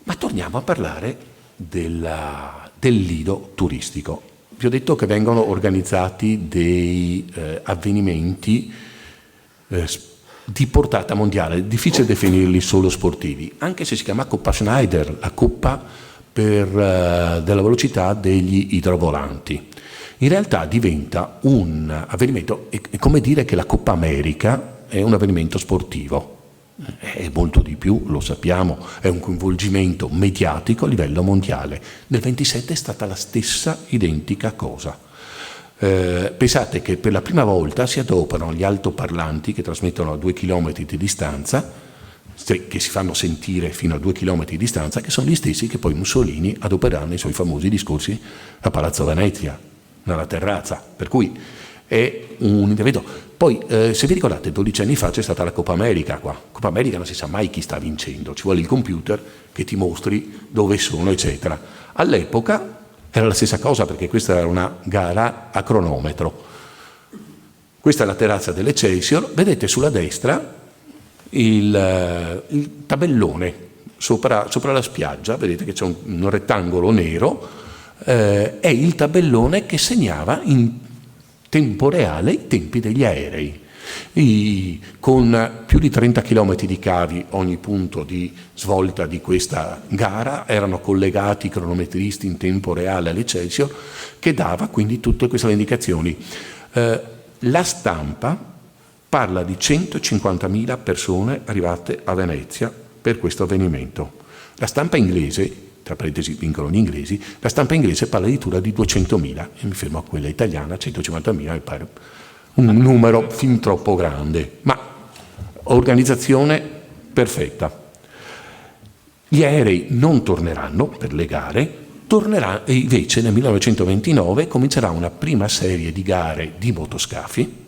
Ma torniamo a parlare del lido turistico. Vi ho detto che vengono organizzati dei avvenimenti di portata mondiale, è difficile definirli solo sportivi, anche se si chiama Coppa Schneider, la coppa della velocità degli idrovolanti. In realtà diventa un avvenimento, è come dire che la Coppa America è un avvenimento sportivo. È molto di più, lo sappiamo, è un coinvolgimento mediatico a livello mondiale. Nel 27 è stata la stessa identica cosa. Pensate che per la prima volta si adoperano gli altoparlanti che trasmettono a 2 chilometri di distanza, che si fanno sentire fino a 2 chilometri di distanza, che sono gli stessi che poi Mussolini adoperà nei suoi famosi discorsi a Palazzo Venezia, nella terrazza. Per cui è un intervento. Poi, se vi ricordate, 12 anni fa c'è stata la Coppa America qua. Coppa America non si sa mai chi sta vincendo, ci vuole il computer che ti mostri dove sono, eccetera. All'epoca era la stessa cosa, perché questa era una gara a cronometro. Questa è la terrazza dell'Excelsior, vedete sulla destra il tabellone sopra la spiaggia, vedete che c'è un rettangolo nero, è il tabellone che segnava in tempo reale i tempi degli aerei, con più di 30 km di cavi ogni punto di svolta di questa gara. Erano collegati i cronometristi in tempo reale all'Excelsior, che dava quindi tutte queste indicazioni. La stampa parla di 150.000 persone arrivate a Venezia per questo avvenimento. La stampa inglese, tra parentesi vincono gli inglesi, la stampa inglese parla addirittura di 200.000, e mi fermo a quella italiana, 150.000, mi pare un numero fin troppo grande, ma organizzazione perfetta. Gli aerei non torneranno per le gare, tornerà invece nel 1929, comincerà una prima serie di gare di motoscafi,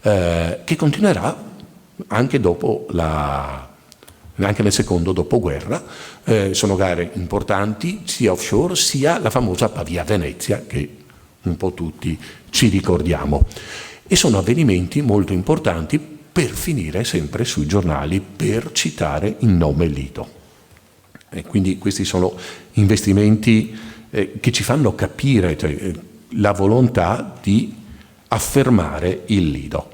che continuerà anche dopo anche nel secondo dopoguerra. Sono gare importanti sia offshore sia la famosa Pavia Venezia, che un po' tutti ci ricordiamo, e sono avvenimenti molto importanti per finire sempre sui giornali, per citare il nome Lido. E quindi questi sono investimenti che ci fanno capire, cioè, la volontà di affermare il Lido.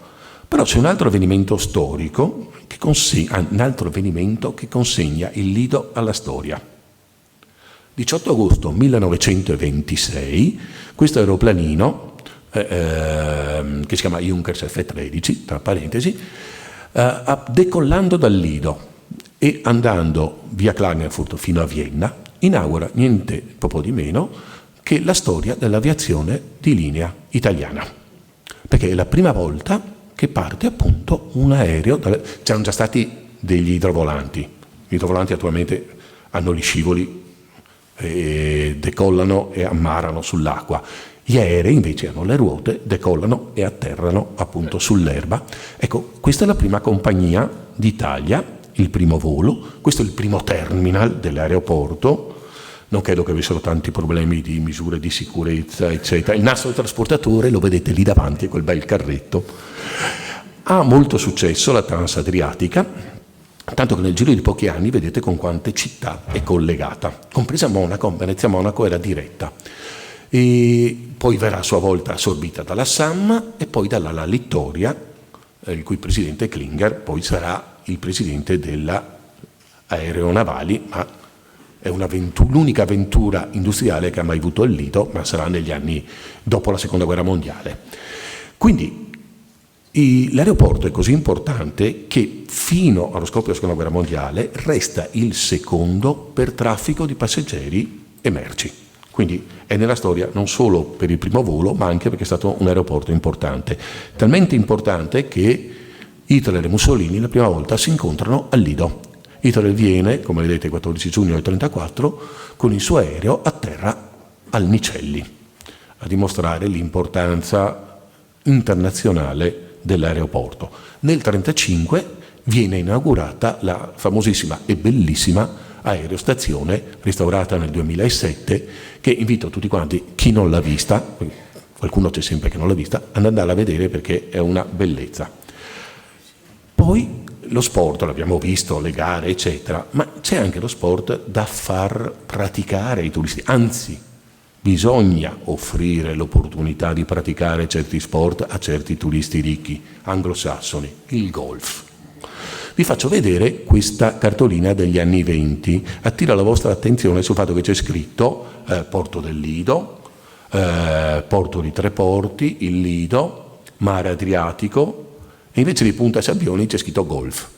Però c'è un altro avvenimento storico, un altro avvenimento che consegna il Lido alla storia. 18 agosto 1926, questo aeroplanino, che si chiama Junkers F-13, tra parentesi, decollando dal Lido e andando via Klagenfurt fino a Vienna, inaugura niente proprio di meno che la storia dell'aviazione di linea italiana, perché è la prima volta che parte appunto un aereo. C'erano già stati degli idrovolanti. Gli idrovolanti attualmente hanno gli scivoli, decollano e ammarano sull'acqua. Gli aerei invece hanno le ruote, decollano e atterrano appunto sull'erba. Ecco, questa è la prima compagnia d'Italia, il primo volo, questo è il primo terminal dell'aeroporto. Non credo che avessero tanti problemi di misure di sicurezza, eccetera. Il nastro trasportatore lo vedete lì davanti, quel bel carretto. Ha molto successo la Transadriatica, tanto che nel giro di pochi anni vedete con quante città è collegata, compresa Monaco. Venezia-Monaco era diretta. E poi verrà a sua volta assorbita dalla SAM e poi dalla Littoria, il cui presidente Klinger poi sarà il presidente della Aeronavali, ma è l'unica avventura industriale che ha mai avuto il Lido, ma sarà negli anni dopo la Seconda Guerra Mondiale. Quindi l'aeroporto è così importante che fino allo scoppio della Seconda Guerra Mondiale resta il secondo per traffico di passeggeri e merci. Quindi è nella storia non solo per il primo volo, ma anche perché è stato un aeroporto importante. Talmente importante che Hitler e Mussolini la prima volta si incontrano al Lido. Hitler viene, come vedete, il 14 giugno del 1934, con il suo aereo a terra al Nicelli, a dimostrare l'importanza internazionale dell'aeroporto. Nel 1935 viene inaugurata la famosissima e bellissima aerostazione, restaurata nel 2007, che invito tutti quanti, chi non l'ha vista, qualcuno c'è sempre che non l'ha vista, ad andarla a vedere perché è una bellezza. Poi lo sport, l'abbiamo visto, le gare, eccetera, ma c'è anche lo sport da far praticare ai turisti, anzi bisogna offrire l'opportunità di praticare certi sport a certi turisti ricchi, anglosassoni, il golf. Vi faccio vedere questa cartolina degli anni 20. Attira la vostra attenzione sul fatto che c'è scritto Porto del Lido, Porto di Treporti, il Lido, Mare Adriatico, e invece di Punta Sabbioni c'è scritto Golf.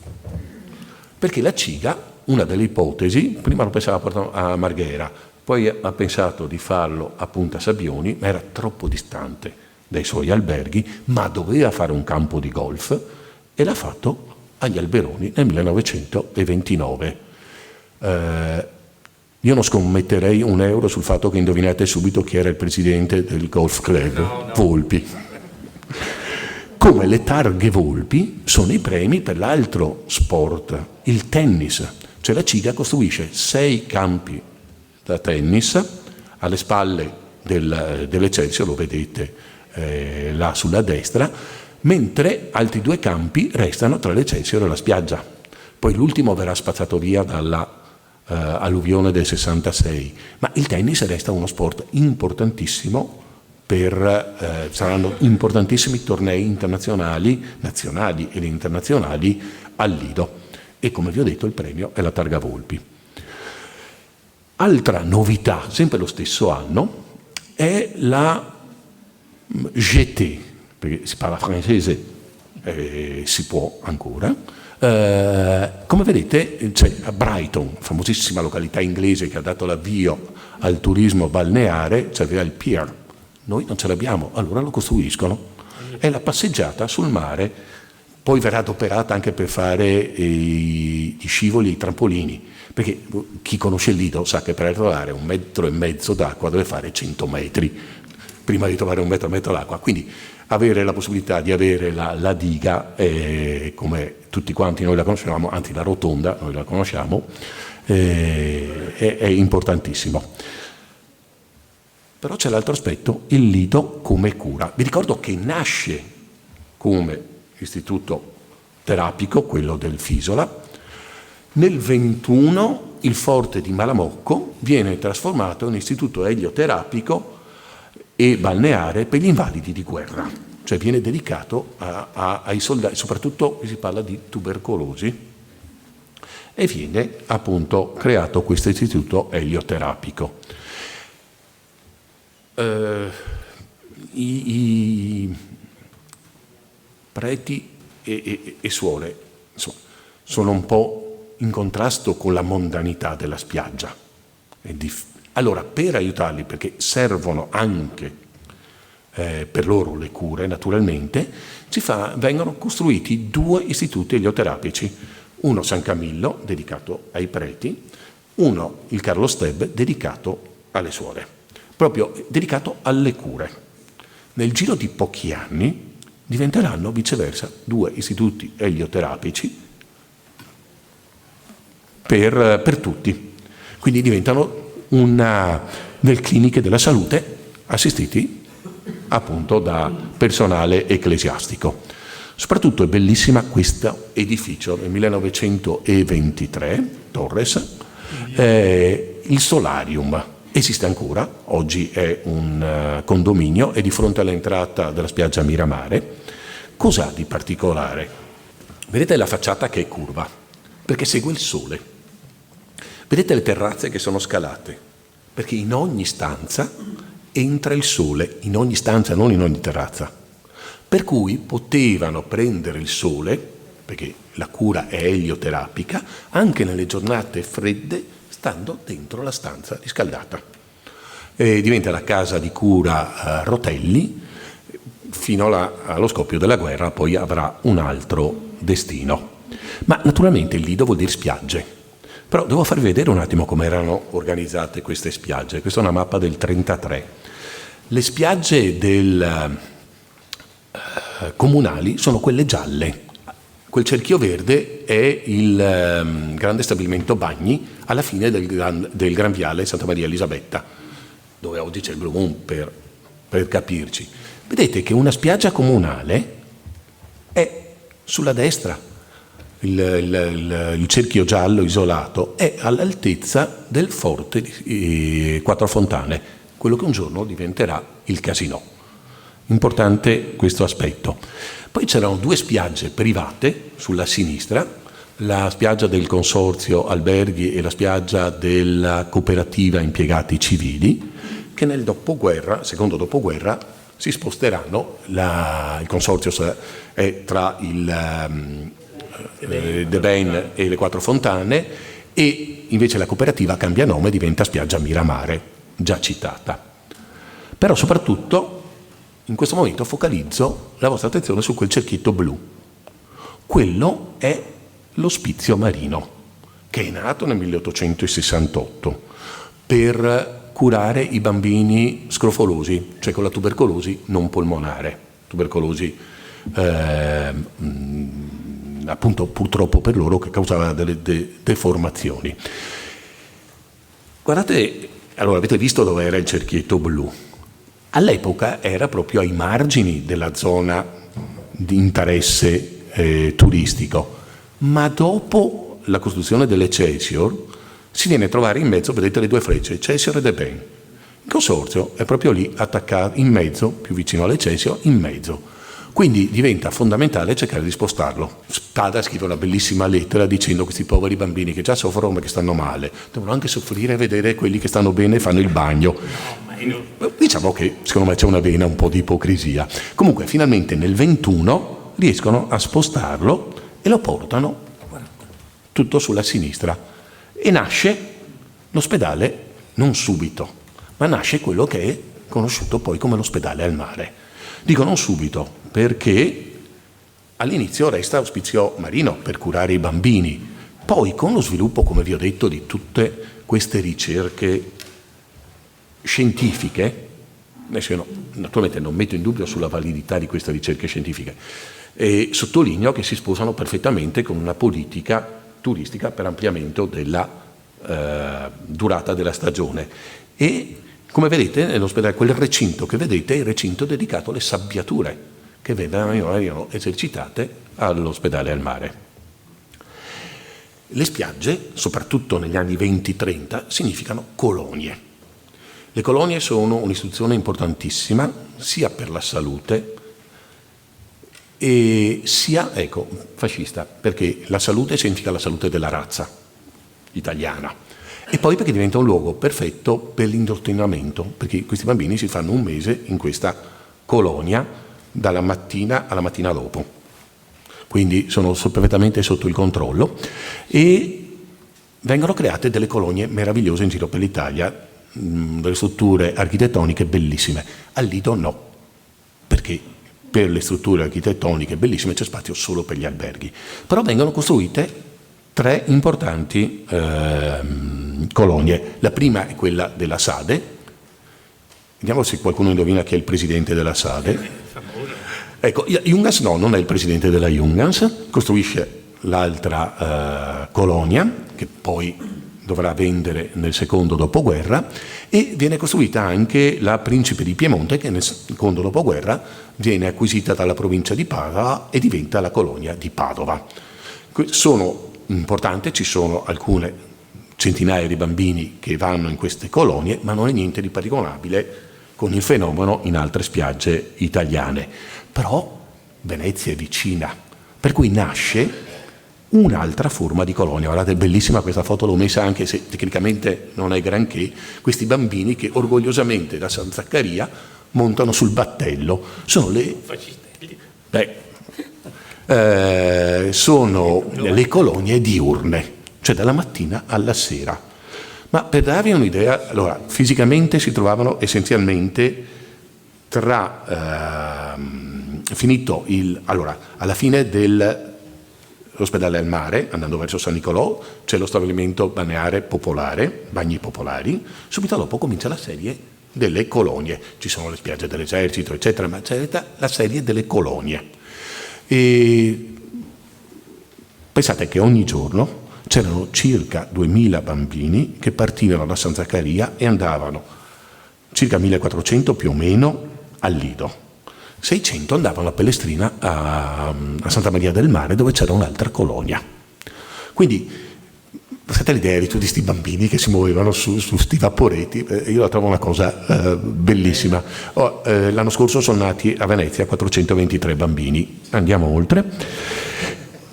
Perché la CIGA, una delle ipotesi, prima lo pensava a Marghera, poi ha pensato di farlo a Punta Sabbioni, ma era troppo distante dai suoi alberghi, ma doveva fare un campo di golf, e l'ha fatto agli Alberoni nel 1929. Io non scommetterei €1 sul fatto che indovinate subito chi era il presidente del Golf Club. No. Volpi. Come le targhe Volpi sono i premi per l'altro sport, il tennis. Cioè la CIGA costruisce 6 campi da tennis alle spalle dell'Eccelsior, lo vedete là sulla destra, mentre altri 2 campi restano tra l'Eccelsior e la spiaggia. Poi l'ultimo verrà spazzato via dalla alluvione del 66, ma il tennis resta uno sport importantissimo, saranno importantissimi tornei internazionali, nazionali ed internazionali al Lido, e come vi ho detto il premio è la targa Volpi. Altra novità, sempre lo stesso anno, è la GT, perché si parla francese, si può ancora. Come vedete c'è a Brighton, famosissima località inglese che ha dato l'avvio al turismo balneare, c'è il pier. Noi non ce l'abbiamo, allora lo costruiscono. È la passeggiata sul mare, poi verrà adoperata anche per fare gli scivoli e i trampolini, perché chi conosce il Lido sa che per arrivare a 1,5 metri d'acqua deve fare 100 metri prima di trovare 1 metro d'acqua. Quindi avere la possibilità di avere la diga, come tutti quanti noi la conosciamo, anzi la rotonda, noi la conosciamo, è importantissimo. Però c'è l'altro aspetto, il Lido come cura. Vi ricordo che nasce come istituto terapico, quello del Fisola. Nel 21 il forte di Malamocco viene trasformato in istituto elioterapico e balneare per gli invalidi di guerra, cioè viene dedicato ai soldati, soprattutto si parla di tubercolosi, e viene appunto creato questo istituto elioterapico. I preti e suore sono un po' in contrasto con la mondanità della spiaggia. Allora, per aiutarli, perché servono anche per loro le cure, naturalmente, vengono costruiti 2 istituti elioterapici. Uno San Camillo, dedicato ai preti, uno il Carlo Steb, dedicato alle suore, proprio dedicato alle cure. Nel giro di pochi anni diventeranno viceversa 2 istituti elioterapici per tutti. Quindi diventano delle cliniche della salute assistiti appunto da personale ecclesiastico. Soprattutto è bellissima questo edificio del 1923, Torres, il Solarium. Esiste ancora, oggi è un condominio, è di fronte all'entrata della spiaggia Miramare. Cos'ha di particolare? Vedete la facciata che è curva, perché segue il sole. Vedete le terrazze che sono scalate, perché in ogni stanza entra il sole, in ogni stanza, non in ogni terrazza. Per cui potevano prendere il sole, perché la cura è elioterapica, anche nelle giornate fredde, stando dentro la stanza riscaldata. Diventa la casa di cura Rotelli, fino allo scoppio della guerra, poi avrà un altro destino. Ma naturalmente il Lido vuol dire spiagge. Però devo farvi vedere un attimo come erano organizzate queste spiagge. Questa è una mappa del 1933. Le spiagge comunali sono quelle gialle. Quel cerchio verde è il grande stabilimento bagni alla fine del Gran Viale Santa Maria Elisabetta, dove oggi c'è il Blue Moon, per capirci. Vedete che una spiaggia comunale è sulla destra. Il cerchio giallo isolato è all'altezza del forte di Quattro Fontane, quello che un giorno diventerà il Casinò. Importante questo aspetto. Poi c'erano 2 spiagge private sulla sinistra, la spiaggia del consorzio alberghi e la spiaggia della cooperativa impiegati civili, che nel dopoguerra, secondo dopoguerra, si sposteranno. Il consorzio è tra il De Ben e le Quattro Fontane, e invece la cooperativa cambia nome, diventa spiaggia Miramare, già citata. Però soprattutto in questo momento focalizzo la vostra attenzione su quel cerchietto blu. Quello è l'ospizio marino, che è nato nel 1868 per curare i bambini scrofolosi, cioè con la tubercolosi non polmonare, tubercolosi appunto purtroppo per loro che causava delle deformazioni. Guardate, allora avete visto dove era il cerchietto blu? All'epoca era proprio ai margini della zona di interesse turistico, ma dopo la costruzione dell'Excelsior si viene a trovare in mezzo, vedete le due frecce, Excelsior e De Ben. Il consorzio è proprio lì attaccato in mezzo, più vicino all'Excelsior, in mezzo. Quindi diventa fondamentale cercare di spostarlo. Spada scrive una bellissima lettera dicendo questi poveri bambini che già soffrono ma che stanno male, devono anche soffrire a vedere quelli che stanno bene e fanno il bagno. Diciamo che secondo me c'è una vena un po' di ipocrisia. Comunque finalmente nel 21 riescono a spostarlo e lo portano tutto sulla sinistra e nasce l'ospedale, non subito, ma nasce quello che è conosciuto poi come l'ospedale al mare. Dico non subito perché all'inizio resta ospizio marino per curare i bambini, poi con lo sviluppo, come vi ho detto, di tutte queste ricerche scientifiche, naturalmente non metto in dubbio sulla validità di queste ricerche scientifiche, e sottolineo che si sposano perfettamente con una politica turistica per ampliamento della durata della stagione. E come vedete nell'ospedale, quel recinto che vedete è il recinto dedicato alle sabbiature che venivano esercitate all'ospedale al mare. Le spiagge, soprattutto negli anni 20-30, significano colonie. Le colonie sono un'istituzione importantissima sia per la salute e sia, fascista, perché la salute significa la salute della razza italiana. E poi perché diventa un luogo perfetto per l'indottrinamento, perché questi bambini si fanno un mese in questa colonia dalla mattina alla mattina dopo. Quindi sono perfettamente sotto il controllo e vengono create delle colonie meravigliose in giro per l'Italia, delle strutture architettoniche bellissime. Al Lido no, perché per le strutture architettoniche bellissime c'è spazio solo per gli alberghi. Però vengono costruite 3 importanti colonie. La prima è quella della Sade. Vediamo se qualcuno indovina chi è il presidente della Sade. Ecco, Jungans non è il presidente della Jungans, costruisce l'altra colonia, che poi dovrà vendere nel secondo dopoguerra, e viene costruita anche la Principe di Piemonte, che nel secondo dopoguerra viene acquisita dalla provincia di Padova e diventa la colonia di Padova. Sono importanti, ci sono alcune centinaia di bambini che vanno in queste colonie, ma non è niente di paragonabile con il fenomeno in altre spiagge italiane. Però Venezia è vicina, per cui nasce un'altra forma di colonia. Guardate, è bellissima questa foto, l'ho messa anche se tecnicamente non è granché, questi bambini che orgogliosamente da San Zaccaria montano sul battello. Sono sono le colonie diurne, cioè dalla mattina alla sera. Ma per darvi un'idea, allora, fisicamente si trovavano essenzialmente alla fine dell'ospedale al mare, andando verso San Nicolò, c'è lo stabilimento balneare popolare, bagni popolari, subito dopo comincia la serie delle colonie, ci sono le spiagge dell'esercito, eccetera, ma c'è la serie delle colonie. E pensate che ogni giorno c'erano circa 2000 bambini che partivano da San Zaccaria e andavano, circa 1400 più o meno, al Lido. 600 andavano a Pellestrina, a Santa Maria del Mare, dove c'era un'altra colonia. Quindi, sapete l'idea di tutti questi bambini che si muovevano su sti vaporetti? Io la trovo una cosa bellissima. L'anno scorso sono nati a Venezia 423 bambini. Andiamo oltre.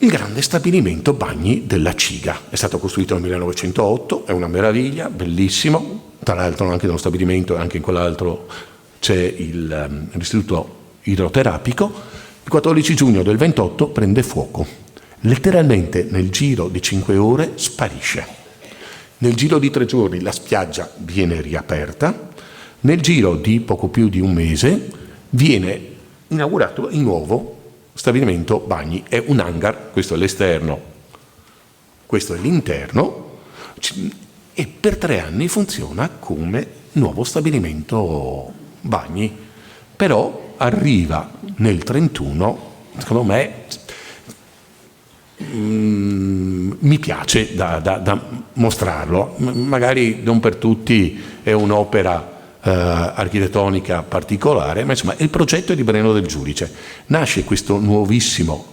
il grande stabilimento bagni della Ciga. È stato costruito nel 1908, è una meraviglia, bellissimo, tra l'altro anche nello stabilimento, anche in quell'altro c'è l'istituto idroterapico. Il 14 giugno del 28 prende fuoco, letteralmente nel giro di 5 ore sparisce. Nel giro di 3 giorni la spiaggia viene riaperta, nel giro di poco più di un mese viene inaugurato il nuovo stabilimento bagni. È un hangar, questo è l'esterno, questo è l'interno, e per 3 anni funziona come nuovo stabilimento bagni. Però arriva nel 31, secondo me, mi piace da mostrarlo, magari non per tutti è un'opera architettonica particolare, ma insomma il progetto è di Breno del Giudice. Nasce questo nuovissimo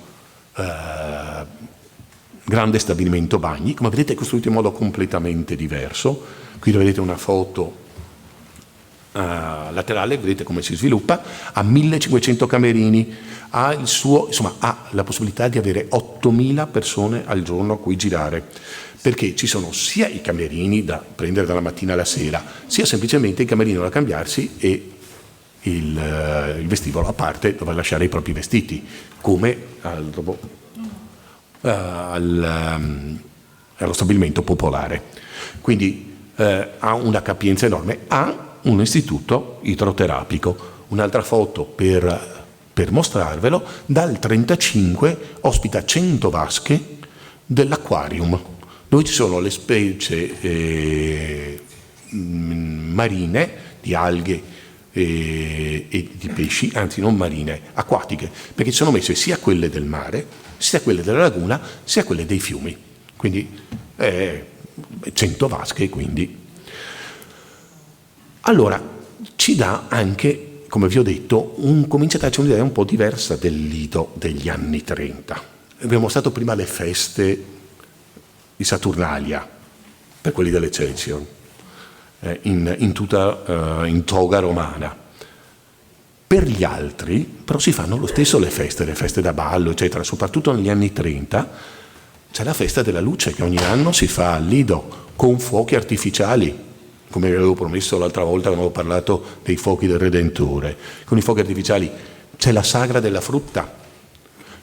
grande stabilimento bagni, come vedete è costruito in modo completamente diverso. Qui vedete una foto laterale, vedete come si sviluppa, ha 1500 camerini, ha la possibilità di avere 8000 persone al giorno a cui girare, perché ci sono sia i camerini da prendere dalla mattina alla sera, sia semplicemente il camerino da cambiarsi e il vestibolo a parte dove lasciare i propri vestiti, come allo stabilimento popolare. Quindi ha una capienza enorme, ha un istituto idroterapico. Un'altra foto per mostrarvelo: dal 35 ospita 100 vasche dell'acquarium, dove ci sono le specie marine di alghe e di pesci, anzi non marine, acquatiche, perché ci sono messe sia quelle del mare, sia quelle della laguna, sia quelle dei fiumi. Quindi 100 vasche, quindi. Allora, ci dà anche, come vi ho detto, comincia a darci un'idea un po' diversa del Lido degli anni 30. Abbiamo mostrato prima le feste di Saturnalia, per quelli dell'Eccelsior, in toga romana. Per gli altri, però, si fanno lo stesso le feste da ballo, eccetera. Soprattutto negli anni 30 c'è la festa della luce che ogni anno si fa al Lido, con fuochi artificiali, come vi avevo promesso l'altra volta quando avevo parlato dei fuochi del Redentore. Con i fuochi artificiali c'è la sagra della frutta.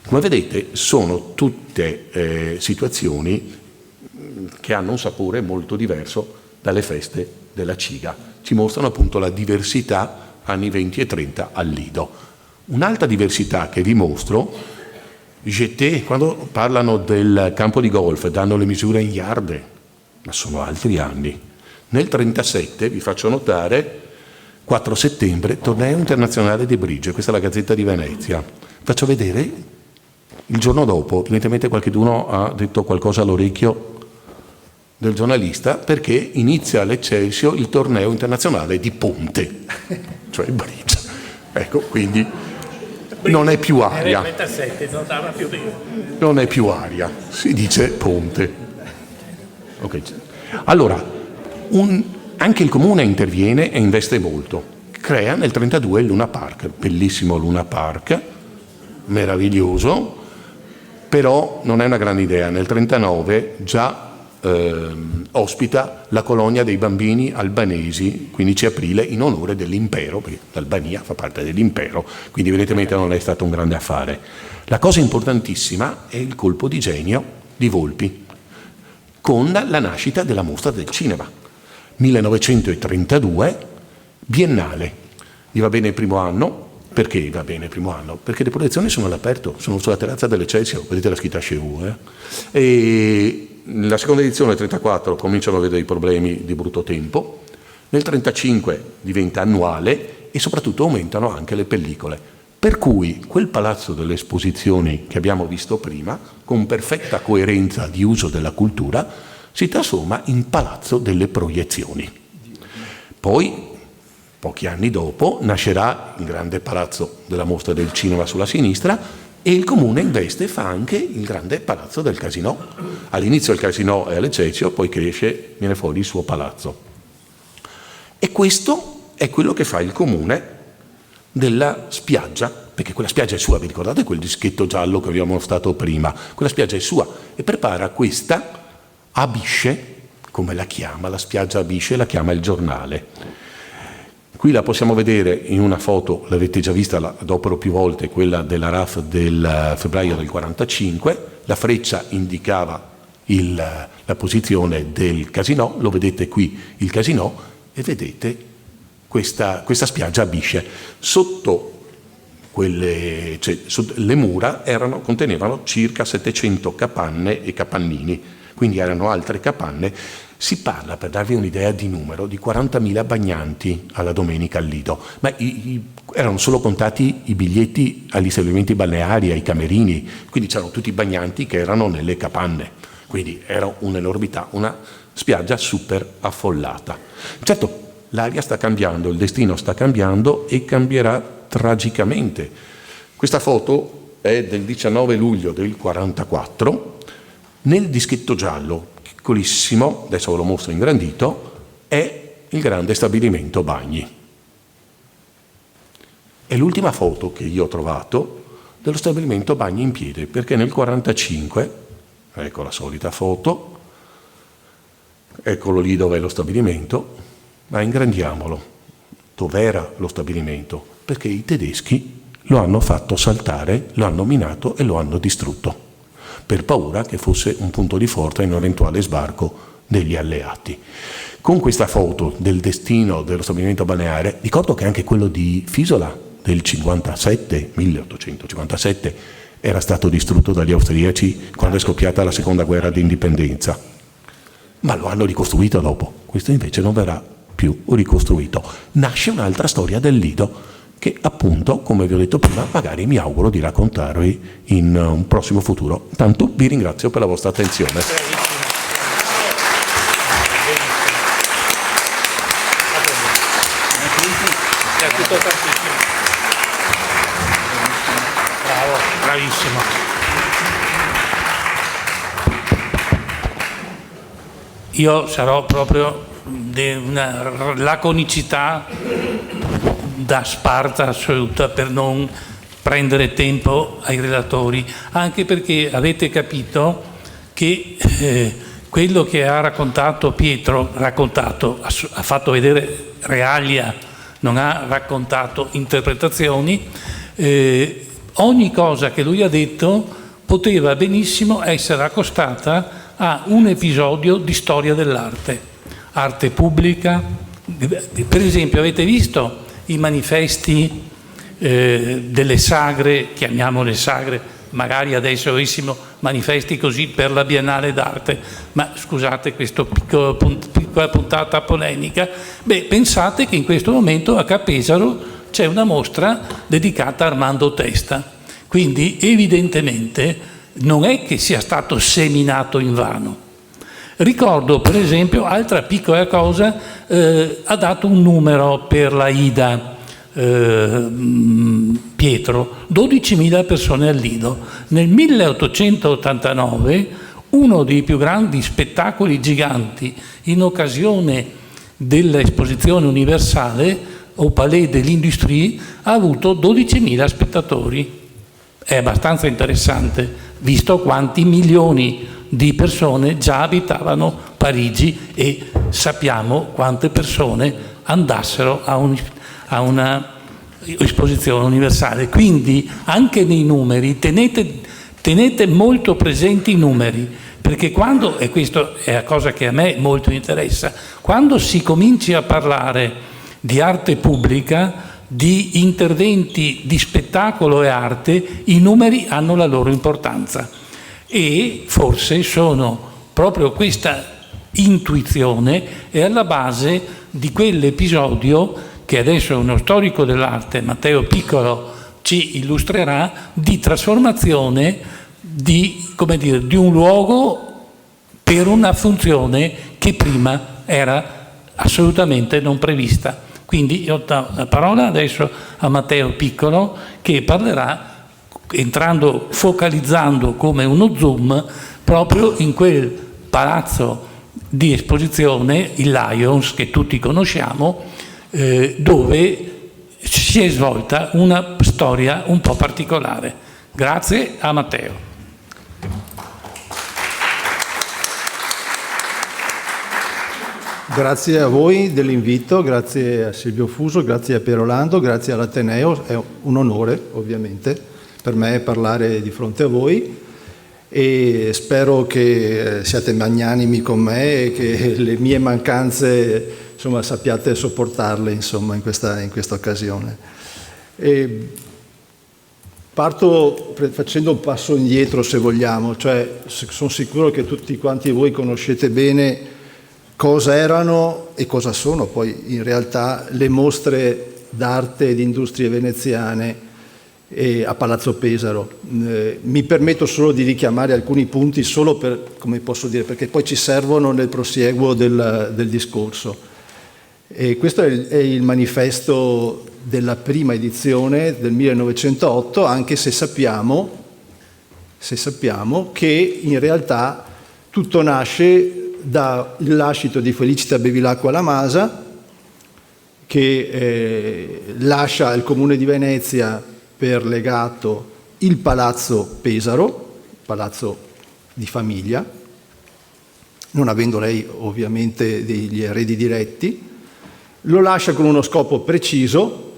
Come vedete sono tutte situazioni che hanno un sapore molto diverso dalle feste della Ciga. Ci mostrano appunto la diversità anni 20 e 30 al Lido. Un'altra diversità che vi mostro, quando parlano del campo di golf danno le misure in yard, ma sono altri anni. Nel 1937, vi faccio notare, 4 settembre, torneo internazionale di bridge, questa è la Gazzetta di Venezia. Faccio vedere, il giorno dopo, evidentemente qualcuno ha detto qualcosa all'orecchio del giornalista, perché inizia all'Eccelsior il torneo internazionale di ponte, cioè il bridge. Ecco, quindi non è più aria. Non è più aria, si dice ponte. Okay. Allora, anche il comune interviene e investe molto. Crea nel 1932 il Luna Park, bellissimo Luna Park, meraviglioso, però non è una grande idea. Nel 1939 già ospita la colonia dei bambini albanesi, 15 aprile, in onore dell'impero, perché l'Albania fa parte dell'impero, quindi evidentemente non è stato un grande affare. La cosa importantissima è il colpo di genio di Volpi, con la nascita della Mostra del Cinema. 1932, biennale. Gli va bene il primo anno. Perché va bene il primo anno? Perché le proiezioni sono all'aperto, sono sulla terrazza dell'Eccelsior, vedete la scritta CEU. E la seconda edizione, nel 1934, cominciano a vedere i problemi di brutto tempo. Nel 1935 diventa annuale e soprattutto aumentano anche le pellicole. Per cui quel palazzo delle esposizioni che abbiamo visto prima, con perfetta coerenza di uso della cultura, si trasforma in palazzo delle proiezioni. Poi, pochi anni dopo, nascerà il grande palazzo della Mostra del Cinema sulla sinistra e il comune investe e fa anche il grande palazzo del Casinò. All'inizio il Casinò è all'Eccelsior, poi cresce, viene fuori il suo palazzo. E questo è quello che fa il comune della spiaggia perché quella spiaggia è sua, vi ricordate quel dischetto giallo che abbiamo mostrato prima? Quella spiaggia è sua e prepara questa a Bisce, come la chiama, la spiaggia a Bisce, la chiama il giornale. Qui la possiamo vedere in una foto, l'avete già vista, la adopero più volte, quella della RAF del febbraio del 45, la freccia indicava la posizione del casinò, lo vedete qui il casinò e vedete questa spiaggia a Bisce. Sotto le mura contenevano circa 700 capanne e capannini, quindi erano altre capanne. Si parla, per darvi un'idea di numero, di 40.000 bagnanti alla domenica al Lido, ma erano solo contati i biglietti agli stabilimenti balneari, ai camerini, quindi c'erano tutti i bagnanti che erano nelle capanne, quindi era un'enormità, una spiaggia super affollata. Certo, l'aria sta cambiando, il destino sta cambiando e cambierà tragicamente. Questa foto è del 19 luglio del 44, nel dischetto giallo, piccolissimo, adesso ve lo mostro ingrandito, è il grande stabilimento bagni. È l'ultima foto che io ho trovato dello stabilimento bagni in piedi, perché nel 45, ecco la solita foto, eccolo lì dove è lo stabilimento, ma ingrandiamolo, dov'era lo stabilimento? Perché i tedeschi lo hanno fatto saltare, lo hanno minato e lo hanno distrutto, per paura che fosse un punto di forza in un eventuale sbarco degli alleati. Con questa foto del destino dello stabilimento balneare, ricordo che anche quello di Fisola del 1857, era stato distrutto dagli austriaci quando è scoppiata la seconda guerra d'indipendenza, ma lo hanno ricostruito dopo. Questo invece non verrà più ricostruito. Nasce un'altra storia del Lido, che appunto, come vi ho detto prima, magari mi auguro di raccontarvi in un prossimo futuro. Tanto vi ringrazio per la vostra attenzione. Bravo, bravissimo. Io sarò proprio di una laconicità da Sparta assoluta per non prendere tempo ai relatori, anche perché avete capito che quello che ha raccontato Pietro, ha fatto vedere realia, non ha raccontato interpretazioni, ogni cosa che lui ha detto poteva benissimo essere accostata a un episodio di storia dell'arte, arte pubblica. Per esempio, avete visto i manifesti delle sagre, chiamiamole sagre, magari adesso avessimo manifesti così per la Biennale d'Arte, ma scusate questa piccola puntata polemica. Pensate che in questo momento a Capesaro c'è una mostra dedicata a Armando Testa, quindi evidentemente non è che sia stato seminato invano. Ricordo per esempio, altra piccola cosa, ha dato un numero per la Ida Pietro, 12.000 persone al Lido. Nel 1889 uno dei più grandi spettacoli giganti in occasione dell'Esposizione Universale au Palais de l'Industrie ha avuto 12.000 spettatori. È abbastanza interessante, visto quanti milioni di persone già abitavano Parigi e sappiamo quante persone andassero a una esposizione universale. Quindi anche nei numeri tenete molto presenti i numeri, perché quando, e questa è la cosa che a me molto interessa, quando si cominci a parlare di arte pubblica, di interventi di spettacolo e arte, i numeri hanno la loro importanza. E forse sono proprio questa intuizione è alla base di quell'episodio che adesso uno storico dell'arte, Matteo Piccolo, ci illustrerà, di trasformazione di un luogo per una funzione che prima era assolutamente non prevista. Quindi io do la parola adesso a Matteo Piccolo, che parlerà focalizzando come uno zoom proprio in quel palazzo di esposizione, il Lions, che tutti conosciamo, dove si è svolta una storia un po' particolare. Grazie a Matteo. Grazie a voi dell'invito, grazie a Silvio Fuso, grazie a Piero Lando, grazie all'Ateneo, è un onore ovviamente per me parlare di fronte a voi e spero che siate magnanimi con me e che le mie mancanze insomma, sappiate sopportarle insomma, in questa occasione. Parto facendo un passo indietro se vogliamo, cioè sono sicuro che tutti quanti voi conoscete bene cosa erano e cosa sono poi in realtà le mostre d'arte e di industrie veneziane a Palazzo Pesaro. Mi permetto solo di richiamare alcuni punti solo per, come posso dire, perché poi ci servono nel prosieguo del discorso. E questo è il manifesto della prima edizione del 1908, anche se sappiamo che in realtà tutto nasce dal lascito di Felicita Bevilacqua La Masa, che lascia al Comune di Venezia per legato il Palazzo Pesaro, palazzo di famiglia, non avendo lei ovviamente degli eredi diretti, lo lascia con uno scopo preciso,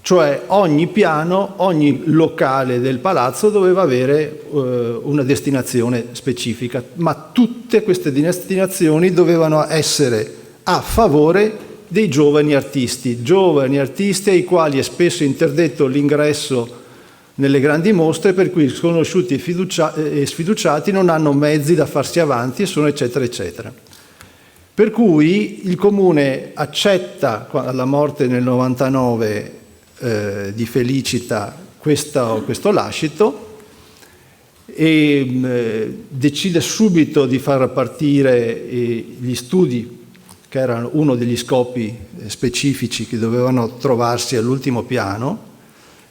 cioè ogni piano, ogni locale del palazzo doveva avere una destinazione specifica, ma tutte queste destinazioni dovevano essere a favore dei giovani artisti ai quali è spesso interdetto l'ingresso nelle grandi mostre, per cui sconosciuti e sfiduciati non hanno mezzi da farsi avanti e sono eccetera eccetera. Per cui il Comune accetta alla morte nel 99 di Felicita questo lascito e decide subito di far partire gli studi, che erano uno degli scopi specifici che dovevano trovarsi all'ultimo piano,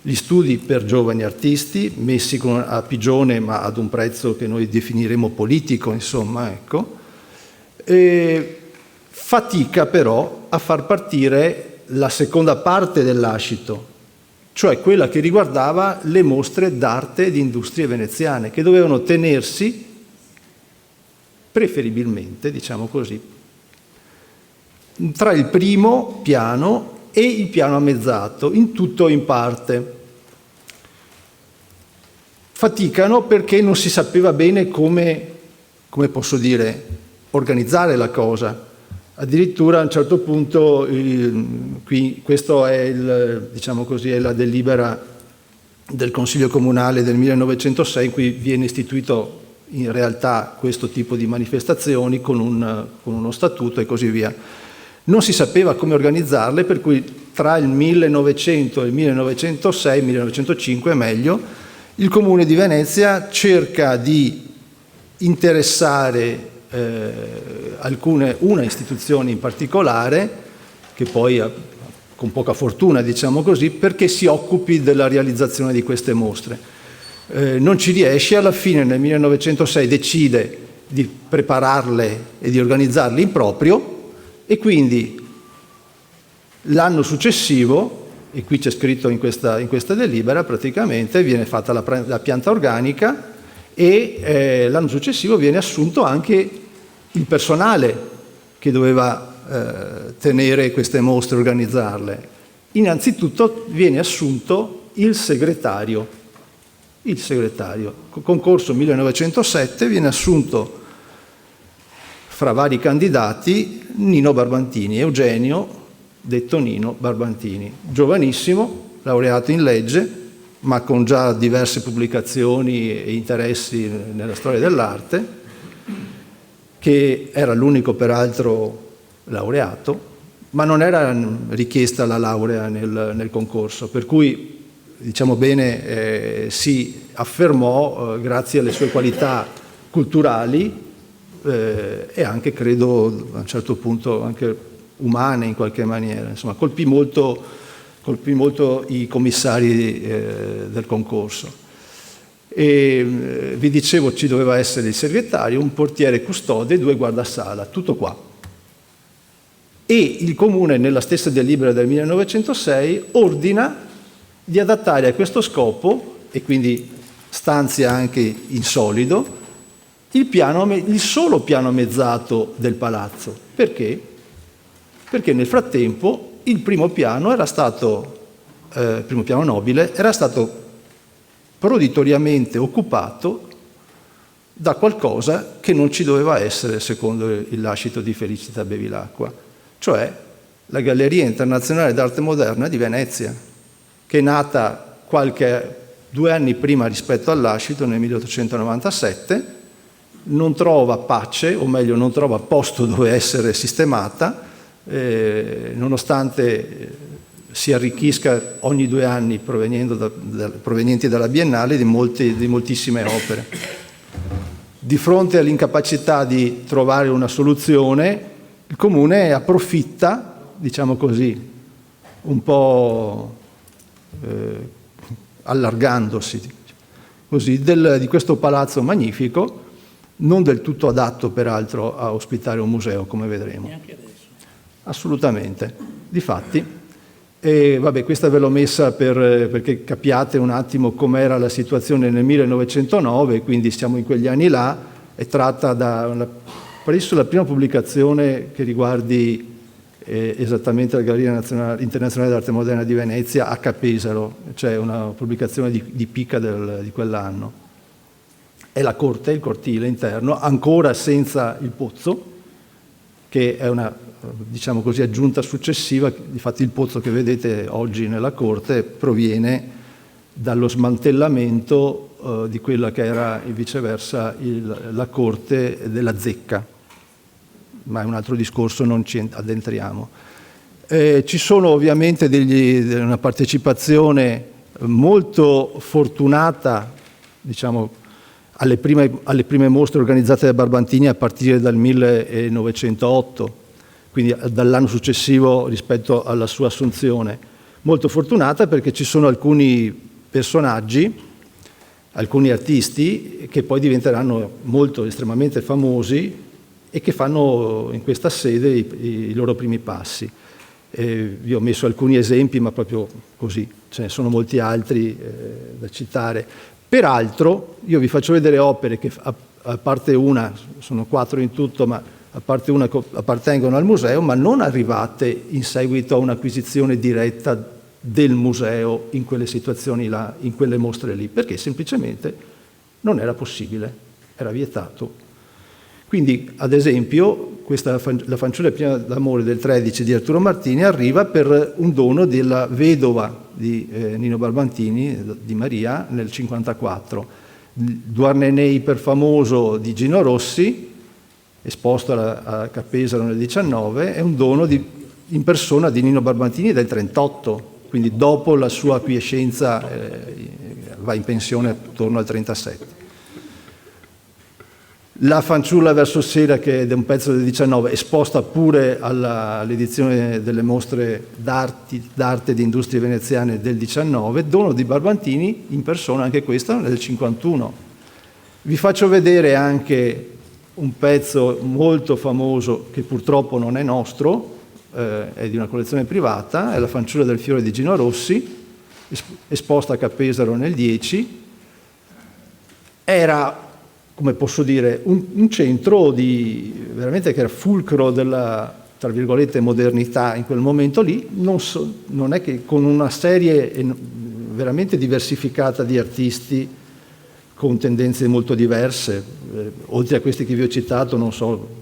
gli studi per giovani artisti messi a pigione ma ad un prezzo che noi definiremo politico, insomma, ecco. E fatica però a far partire la seconda parte del lascito, cioè quella che riguardava le mostre d'arte e di industrie veneziane, che dovevano tenersi preferibilmente, diciamo così, tra il primo piano e il piano ammezzato, in tutto o in parte. Faticano perché non si sapeva bene come posso dire, organizzare la cosa. Addirittura a un certo punto, qui questo è diciamo così, è la delibera del Consiglio Comunale del 1906, in cui viene istituito in realtà questo tipo di manifestazioni con uno statuto e così via. Non si sapeva come organizzarle, per cui tra il 1900 e il 1906, 1905 meglio, il Comune di Venezia cerca di interessare una istituzione in particolare, che poi con poca fortuna diciamo così, perché si occupi della realizzazione di queste mostre. Non ci riesce, alla fine nel 1906 decide di prepararle e di organizzarle in proprio e quindi l'anno successivo, e qui c'è scritto in questa delibera, praticamente viene fatta la pianta organica e l'anno successivo viene assunto anche il personale che doveva tenere queste mostre e organizzarle. Innanzitutto viene assunto il segretario. Concorso 1907 viene assunto fra vari candidati Nino Barbantini, Eugenio, detto Nino Barbantini, giovanissimo, laureato in legge, ma con già diverse pubblicazioni e interessi nella storia dell'arte, che era l'unico peraltro laureato, ma non era richiesta la laurea nel concorso, per cui diciamo bene si affermò grazie alle sue qualità culturali e anche credo a un certo punto anche umane in qualche maniera, insomma colpì molto i commissari del concorso. E vi dicevo ci doveva essere il segretario, un portiere custode e 2 guardasala, tutto qua. e il Comune, nella stessa delibera del 1906, ordina di adattare a questo scopo, e quindi stanzia anche in solido, il solo piano mezzato del palazzo. Perché? Perché nel frattempo il primo piano nobile era stato proditoriamente occupato da qualcosa che non ci doveva essere secondo il lascito di Felicita Bevilacqua, cioè la Galleria Internazionale d'Arte Moderna di Venezia, che è nata 2 anni prima rispetto al lascito, nel 1897, non trova pace, o meglio non trova posto dove essere sistemata, nonostante si arricchisca ogni 2 anni provenienti dalla Biennale di moltissime opere. Di fronte all'incapacità di trovare una soluzione, il Comune approfitta, diciamo così, un po' allargandosi così, di questo palazzo magnifico, non del tutto adatto peraltro a ospitare un museo, come vedremo. Neanche adesso. Assolutamente. Difatti, questa ve l'ho messa perché capiate un attimo com'era la situazione nel 1909, quindi siamo in quegli anni là, è tratta penso la prima pubblicazione che riguardi esattamente la Galleria Internazionale d'Arte Moderna di Venezia a Pesaro, cioè una pubblicazione di Pica di quell'anno. È la corte, il cortile interno, ancora senza il pozzo, che è una, diciamo così, aggiunta successiva. Infatti il pozzo che vedete oggi nella corte proviene dallo smantellamento di quella che era viceversa la corte della Zecca, ma è un altro discorso, non ci addentriamo. Ci sono ovviamente una partecipazione molto fortunata, diciamo, alle prime mostre organizzate da Barbantini a partire dal 1908, quindi dall'anno successivo rispetto alla sua assunzione. Molto fortunata perché ci sono alcuni personaggi, alcuni artisti che poi diventeranno estremamente famosi e che fanno in questa sede i loro primi passi. Vi ho messo alcuni esempi, ma proprio così, ce ne sono molti altri da citare. Peraltro, io vi faccio vedere opere che, a parte una, sono 4 in tutto, ma a parte una appartengono al museo, ma non arrivate in seguito a un'acquisizione diretta del museo in quelle situazioni là, in quelle mostre lì, perché semplicemente non era possibile, era vietato. Quindi, ad esempio, la fanciulla piena d'amore del 13 di Arturo Martini arriva per un dono della vedova di Nino Barbantini, di Maria, nel 1954. Douarnenez iperfamoso di Gino Rossi, esposto a Pesaro nel 19, è un dono in persona di Nino Barbantini del 1938, quindi dopo la sua acquiescenza, va in pensione attorno al 1937. La fanciulla verso sera, che è un pezzo del 19, esposta pure all'edizione delle mostre d'arte e di industrie veneziane del 19, dono di Barbantini in persona, anche questa nel 51. Vi faccio vedere anche un pezzo molto famoso che purtroppo non è nostro, è di una collezione privata, è la fanciulla del fiore di Gino Rossi, esposta a Cappesaro nel 10. Era, come posso dire, un centro veramente che era fulcro della, tra virgolette, modernità in quel momento lì, non è che con una serie veramente diversificata di artisti con tendenze molto diverse, oltre a questi che vi ho citato, non so,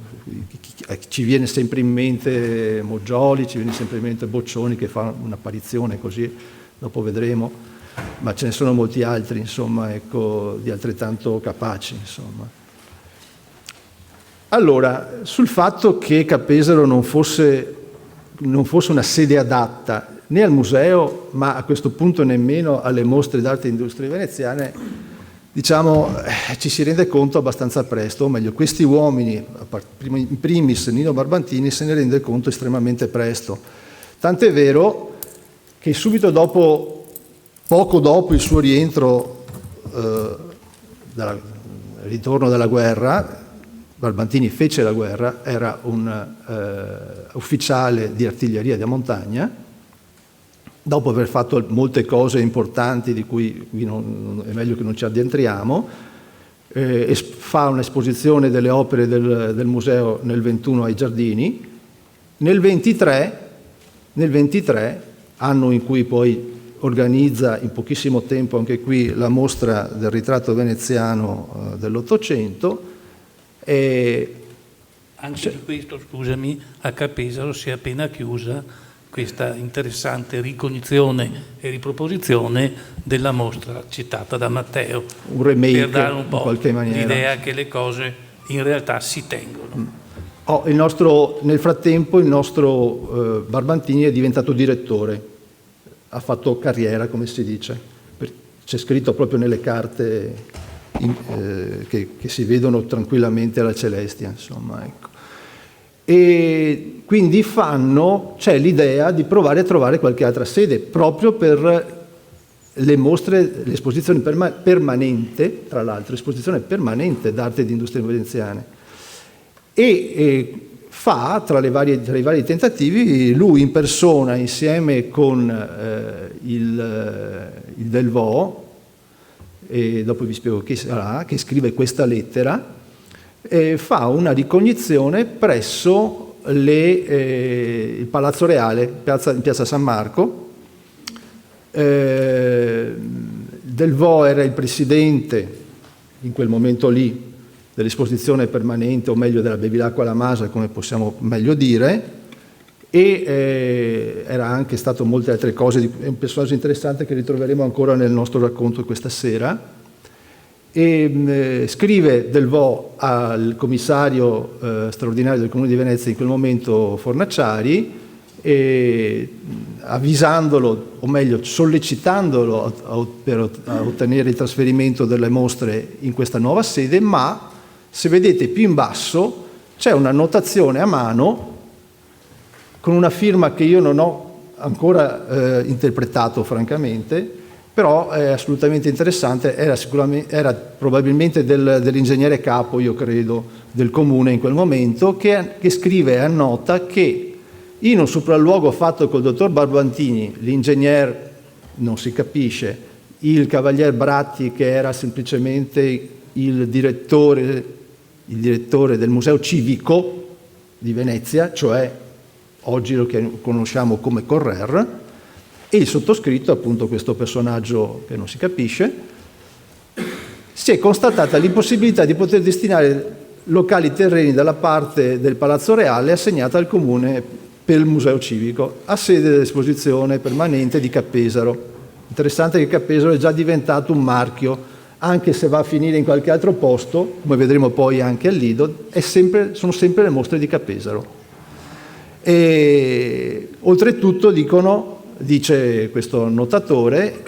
ci viene sempre in mente Moggioli, ci viene sempre in mente Boccioni, che fa un'apparizione così, dopo vedremo. Ma ce ne sono molti altri, insomma, ecco, di altrettanto capaci, insomma. Allora, sul fatto che Cappesaro non fosse una sede adatta né al museo, ma a questo punto nemmeno alle mostre d'arte e industrie veneziane, diciamo, ci si rende conto abbastanza presto, o meglio, questi uomini, in primis Nino Barbantini, se ne rende conto estremamente presto. Tant'è vero che subito dopo, poco dopo il suo rientro, ritorno dalla guerra, Barbantini fece la guerra, era un ufficiale di artiglieria da montagna. Dopo aver fatto molte cose importanti di cui qui è meglio che non ci addentriamo, fa un'esposizione delle opere del museo nel 21 ai Giardini. Nel 23, anno in cui poi organizza in pochissimo tempo anche qui la mostra del ritratto veneziano dell'Ottocento. Anche per questo, scusami, a Capesaro si è appena chiusa questa interessante ricognizione e riproposizione della mostra citata da Matteo, un remake per dare un in po' qualche maniera l'idea che le cose in realtà si tengono. Nel frattempo il nostro Barbantini è diventato direttore, ha fatto carriera, come si dice. C'è scritto proprio nelle carte che si vedono tranquillamente alla Celestia, insomma, ecco. E quindi c'è l'idea di provare a trovare qualche altra sede proprio per le mostre, l'esposizione permanente, tra l'altro, esposizione permanente d'arte e di industrie veneziane. E fa, tra i vari tentativi, lui in persona, insieme con il Delvaux, e dopo vi spiego chi sarà, che scrive questa lettera, fa una ricognizione presso il Palazzo Reale, in piazza San Marco. Delvaux era il presidente, in quel momento lì, dell'esposizione permanente, o meglio della Bevilacqua alla Masa, come possiamo meglio dire, e era anche stato molte altre cose. È un personaggio interessante che ritroveremo ancora nel nostro racconto questa sera. E scrive Delvaux al commissario straordinario del Comune di Venezia, in quel momento Fornaciari, avvisandolo, o meglio sollecitandolo a ottenere il trasferimento delle mostre in questa nuova sede, ma se vedete più in basso c'è una notazione a mano con una firma che io non ho ancora interpretato francamente, però è assolutamente interessante. Era probabilmente dell'ingegnere capo, io credo, del comune in quel momento, che scrive e annota che in un sopralluogo fatto col dottor Barbantini, l'ingegner non si capisce, il cavalier Bratti, che era semplicemente il direttore del Museo Civico di Venezia, cioè oggi lo conosciamo come Correr, e il sottoscritto, appunto questo personaggio che non si capisce, si è constatata l'impossibilità di poter destinare locali terreni dalla parte del Palazzo Reale assegnata al Comune per il Museo Civico, a sede dell'esposizione permanente di Cappesaro. Interessante che Cappesaro è già diventato un marchio, anche se va a finire in qualche altro posto, come vedremo poi anche al Lido, sono sempre le mostre di Cappesaro. E oltretutto dice questo notatore,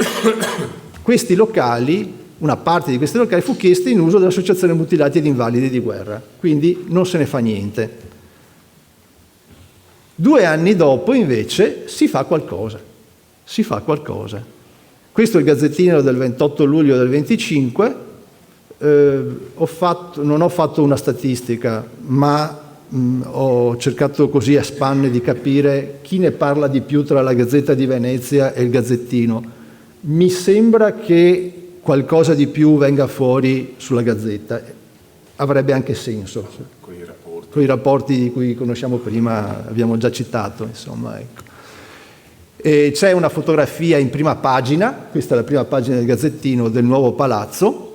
questi locali, una parte di questi locali fu chiesta in uso dall'Associazione Mutilati ed Invalidi di Guerra, quindi non se ne fa niente. 2 anni dopo invece si fa qualcosa. Questo è il Gazzettino del 28 luglio del 25, non ho fatto una statistica, ma ho cercato così a spanne di capire chi ne parla di più tra la Gazzetta di Venezia e il Gazzettino. Mi sembra che qualcosa di più venga fuori sulla Gazzetta, avrebbe anche senso. Con i rapporti di cui conosciamo prima, abbiamo già citato, insomma, ecco. E c'è una fotografia in prima pagina, questa è la prima pagina del Gazzettino, del nuovo palazzo,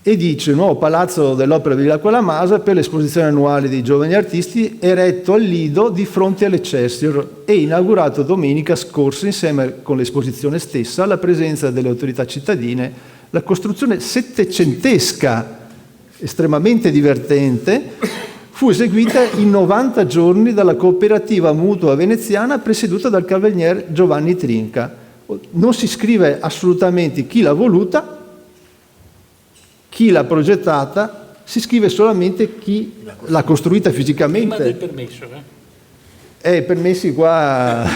e dice: il nuovo palazzo dell'Opera di Bevilacqua alla Masa per l'esposizione annuale dei giovani artisti, eretto al Lido di fronte all'Excelsior e inaugurato domenica scorsa insieme con l'esposizione stessa, alla presenza delle autorità cittadine. La costruzione settecentesca, estremamente divertente, fu eseguita in 90 giorni dalla cooperativa mutua veneziana presieduta dal cavalier Giovanni Trinca. Non si scrive assolutamente chi l'ha voluta, chi l'ha progettata, si scrive solamente chi l'ha costruita fisicamente. Prima del permesso, I permessi qua...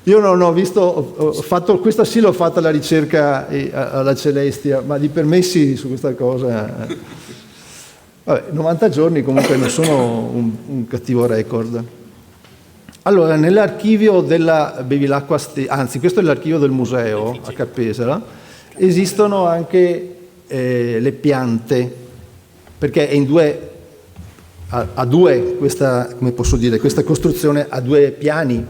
Io non ho visto, questa sì l'ho fatta la ricerca alla Celestia, ma di permessi su questa cosa... Vabbè, 90 giorni comunque non sono un cattivo record. Allora, nell'archivio della Bevilacqua, anzi questo è l'archivio del museo a Cappesera, esistono anche le piante, perché è in due, ha due, questa, come posso dire, questa costruzione ha due piani.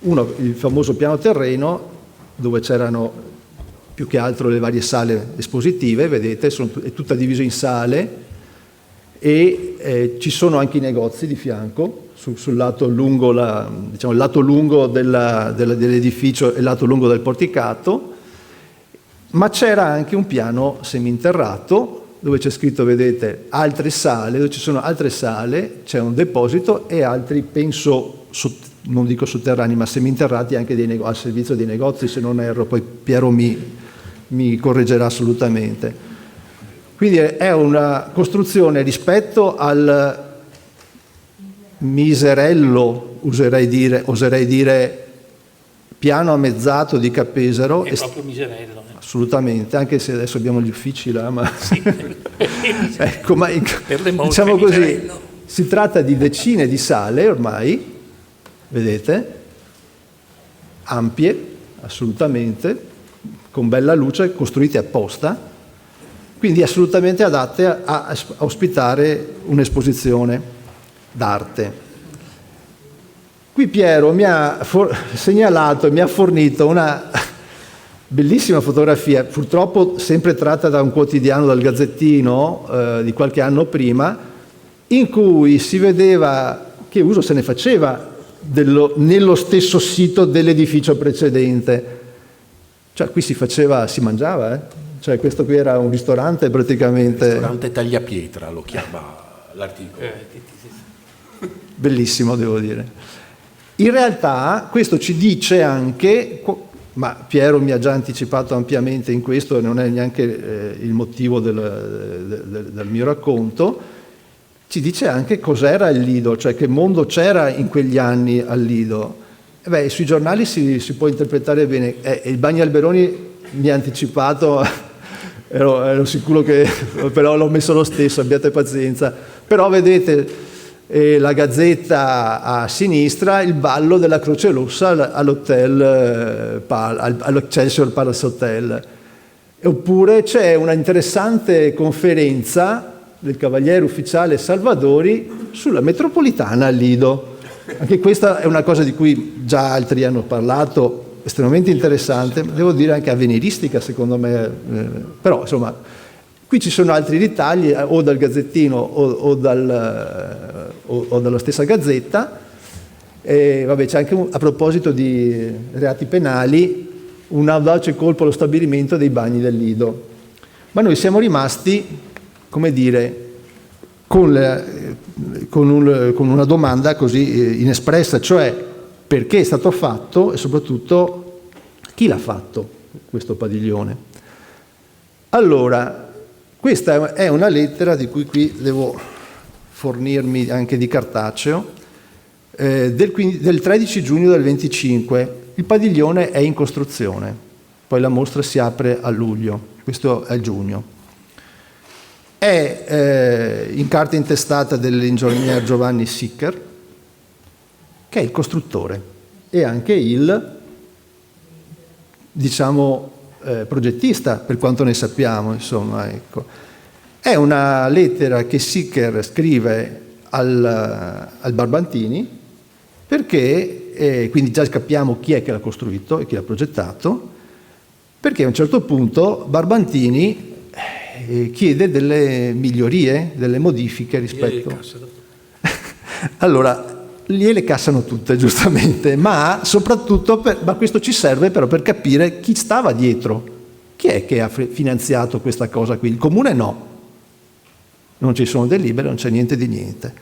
Uno, il famoso piano terreno, dove c'erano più che altro le varie sale espositive, vedete, è tutta divisa in sale, e ci sono anche i negozi di fianco, sul lato lungo, diciamo, il lato lungo dell'edificio e il lato lungo del porticato, ma c'era anche un piano seminterrato dove c'è scritto, vedete, altre sale, dove ci sono altre sale, c'è un deposito e altri, penso, non dico sotterranei, ma seminterrati anche al servizio dei negozi, se non erro, poi Piero mi correggerà assolutamente. Quindi è una costruzione rispetto al miserello, oserei dire, piano ammezzato di Cappesero. È proprio miserello. Assolutamente, anche se adesso abbiamo gli uffici là, ma... Sì. Ecco, ma per le mosche, diciamo così, miserello. si tratta di decine di sale ormai, vedete, ampie, assolutamente, con bella luce, costruite apposta, quindi assolutamente adatte a ospitare un'esposizione d'arte. Qui Piero mi ha segnalato, mi ha fornito una bellissima fotografia, purtroppo sempre tratta da un quotidiano, dal Gazzettino, di qualche anno prima, in cui si vedeva che uso se ne faceva nello stesso sito dell'edificio precedente. Cioè qui si mangiava, Cioè questo qui era un ristorante praticamente. Ristorante Tagliapietra lo chiama l'articolo. Bellissimo, devo dire. In realtà questo ci dice anche, ma Piero mi ha già anticipato ampiamente in questo, non è neanche il motivo del mio racconto, ci dice anche cos'era il Lido, cioè che mondo c'era in quegli anni al Lido. Sui giornali si può interpretare bene. Il Bagni Alberoni mi ha anticipato, ero sicuro che, però l'ho messo lo stesso, abbiate pazienza. Però vedete la Gazzetta a sinistra, il ballo della Croce Rossa all'hotel, all'Excelsior Palace Hotel. Oppure c'è una interessante conferenza del Cavaliere Ufficiale Salvadori sulla metropolitana al Lido. Anche questa è una cosa di cui già altri hanno parlato, estremamente interessante, devo dire anche avveniristica secondo me, però insomma qui ci sono altri ritagli o dal Gazzettino o dalla stessa Gazzetta. C'è anche a proposito di reati penali un audace colpo allo stabilimento dei bagni del Lido, ma noi siamo rimasti, come dire, con una domanda così inespressa, cioè perché è stato fatto e soprattutto chi l'ha fatto questo padiglione. Allora, questa è una lettera di cui qui devo fornirmi anche di cartaceo, del 13 giugno del 25. Il padiglione è in costruzione, poi la mostra si apre a luglio, questo è giugno. È in carta intestata dell'ingegner Giovanni Sicker, che è il costruttore e anche il, diciamo, progettista, per quanto ne sappiamo, insomma, ecco. È una lettera che Sicker scrive al Barbantini, perché, quindi già capiamo chi è che l'ha costruito e chi l'ha progettato, perché a un certo punto Barbantini chiede delle migliorie, delle modifiche rispetto... Allora, gliele cassano tutte, giustamente, ma soprattutto, ma questo ci serve però per capire chi stava dietro. Chi è che ha finanziato questa cosa qui? Il comune no. Non ci sono delibere, non c'è niente di niente.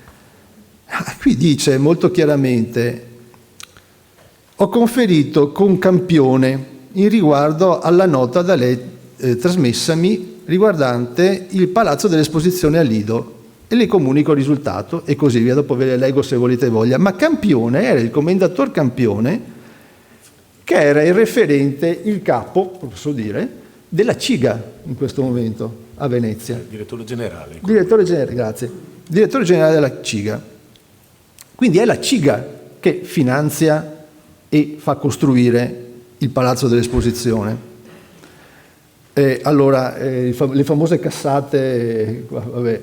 Qui dice molto chiaramente: ho conferito con Campione in riguardo alla nota da lei trasmessami riguardante il Palazzo dell'Esposizione a Lido e le comunico il risultato e così via, dopo ve le leggo se volete voglia. Ma Campione era il commendator Campione, che era il referente, il capo, posso dire, della CIGA in questo momento. a Venezia. Direttore generale. Grazie. Direttore generale della CIGA. Quindi è la CIGA che finanzia e fa costruire il Palazzo dell'Esposizione. Allora, le famose cassate, vabbè,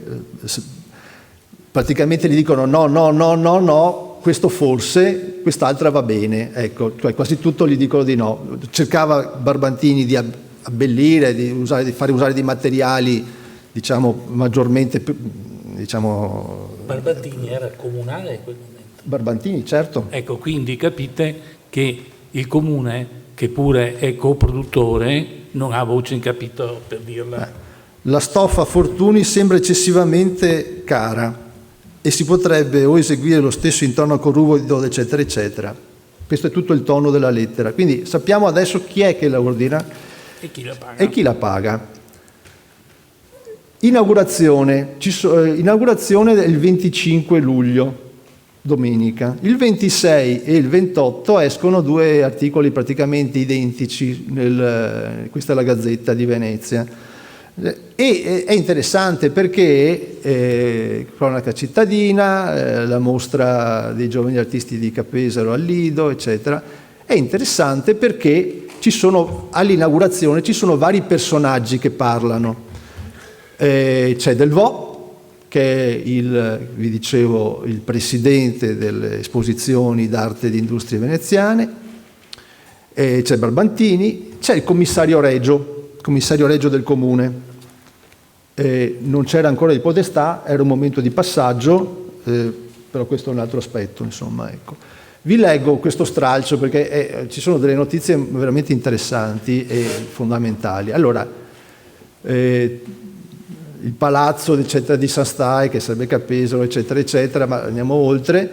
praticamente gli dicono no, questo forse, quest'altra va bene, ecco, cioè quasi tutto gli dicono di no. Cercava Barbantini di abbellire, di fare usare dei materiali, diciamo, maggiormente, diciamo... Barbantini era comunale in quel momento. Barbantini, certo. Ecco, quindi capite che il comune, che pure è coproduttore, non ha voce in capitolo, per dirla. La stoffa Fortuny sembra eccessivamente cara e si potrebbe o eseguire lo stesso intorno a Corruvo, eccetera, eccetera. Questo è tutto il tono della lettera. Quindi sappiamo adesso chi è che la ordina E chi la paga? e chi la paga. Inaugurazione il 25 luglio, domenica. Il 26 e il 28 escono due articoli praticamente identici, questa è la Gazzetta di Venezia. E è interessante perché cronaca cittadina, la mostra dei giovani artisti di Capesaro al Lido, eccetera. È interessante perché all'inaugurazione ci sono vari personaggi che parlano. C'è Delvaux, che è vi dicevo, il presidente delle esposizioni d'arte e di industrie veneziane, c'è Barbantini, c'è il commissario Regio del comune. Non c'era ancora di potestà, era un momento di passaggio, però questo è un altro aspetto, insomma, ecco. Vi leggo questo stralcio perché ci sono delle notizie veramente interessanti e fondamentali. Allora, il palazzo, eccetera, di San Stai, che sarebbe Capesaro, eccetera, eccetera, ma andiamo oltre.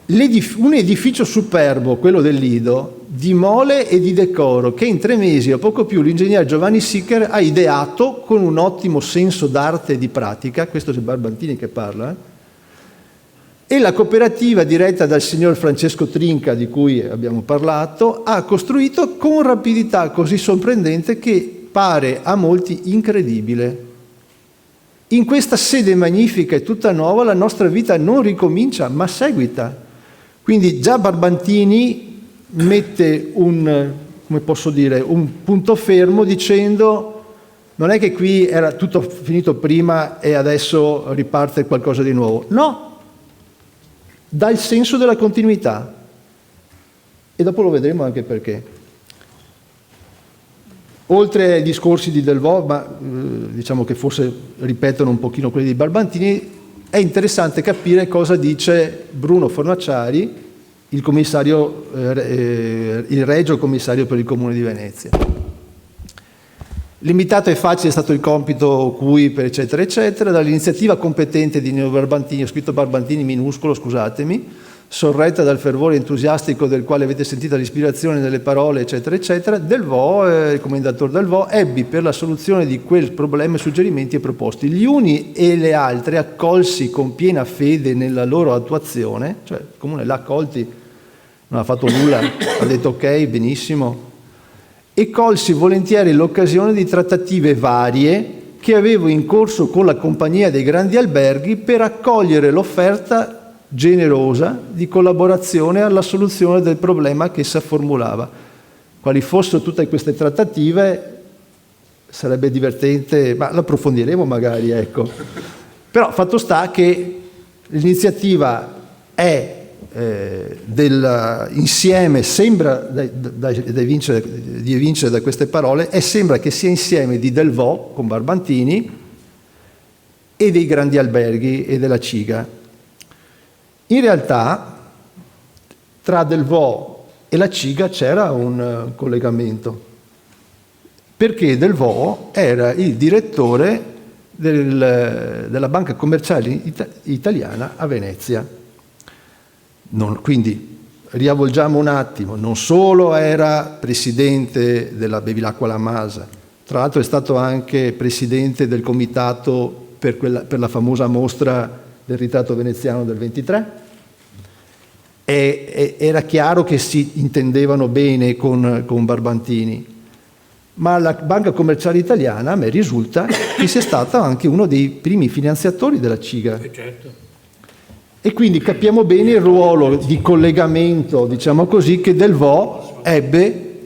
Un edificio superbo, quello del Lido, di mole e di decoro, che in 3 mesi o poco più l'ingegnere Giovanni Sicker ha ideato con un ottimo senso d'arte e di pratica, questo è Barbantini che parla, e la cooperativa diretta dal signor Francesco Trinca, di cui abbiamo parlato, ha costruito con rapidità così sorprendente che pare a molti incredibile. In questa sede magnifica e tutta nuova la nostra vita non ricomincia, ma seguita. Quindi già Barbantini mette un punto fermo dicendo non è che qui era tutto finito prima e adesso riparte qualcosa di nuovo. No, dà il senso della continuità. E dopo lo vedremo anche perché. Oltre ai discorsi di Delvaux, ma diciamo che forse ripetono un pochino quelli di Barbantini, è interessante capire cosa dice Bruno Fornaciari, il regio commissario per il Comune di Venezia. Limitato e facile è stato il compito cui, eccetera, eccetera, dall'iniziativa competente di Nino Barbantini, ho scritto Barbantini minuscolo, scusatemi, sorretta dal fervore entusiastico del quale avete sentito l'ispirazione nelle parole, eccetera, eccetera, Delvaux, il commendatore Delvaux, ebbi per la soluzione di quel problema suggerimenti e proposti. Gli uni e le altre accolsi con piena fede nella loro attuazione, cioè il Comune l'ha accolti, non ha fatto nulla, ha detto ok, benissimo, e colsi volentieri l'occasione di trattative varie che avevo in corso con la compagnia dei grandi alberghi per accogliere l'offerta generosa di collaborazione alla soluzione del problema che essa formulava. Quali fossero tutte queste trattative sarebbe divertente, ma lo approfondiremo magari, ecco. Però fatto sta che l'iniziativa è dell'insieme, sembra di evincere da queste parole, sembra che sia insieme di Delvaux con Barbantini e dei grandi alberghi e della CIGA. In realtà tra Delvaux e la CIGA c'era un collegamento, perché Delvaux era il direttore della Banca Commerciale Italiana a Venezia. Quindi riavvolgiamo un attimo, non solo era presidente della Bevilacqua La Masa, tra l'altro è stato anche presidente del comitato per la famosa mostra del ritratto veneziano del 23, e era chiaro che si intendevano bene con Barbantini, ma la Banca Commerciale Italiana, a me risulta, che sia stata anche uno dei primi finanziatori della CIGA. Certo. E quindi capiamo bene il ruolo di collegamento, diciamo così, che Delvaux ebbe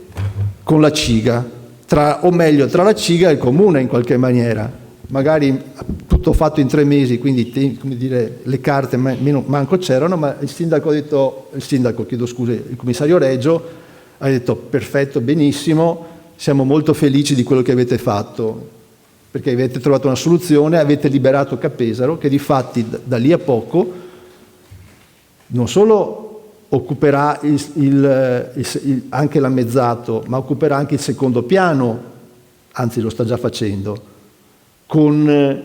con la CIGA, tra la CIGA e il comune in qualche maniera. Magari tutto fatto in 3 mesi, quindi come dire, le carte manco c'erano, ma il commissario Reggio ha detto perfetto, benissimo, siamo molto felici di quello che avete fatto, perché avete trovato una soluzione, avete liberato Cappesaro, che difatti da lì a poco non solo occuperà anche l'ammezzato, ma occuperà anche il secondo piano, anzi lo sta già facendo, con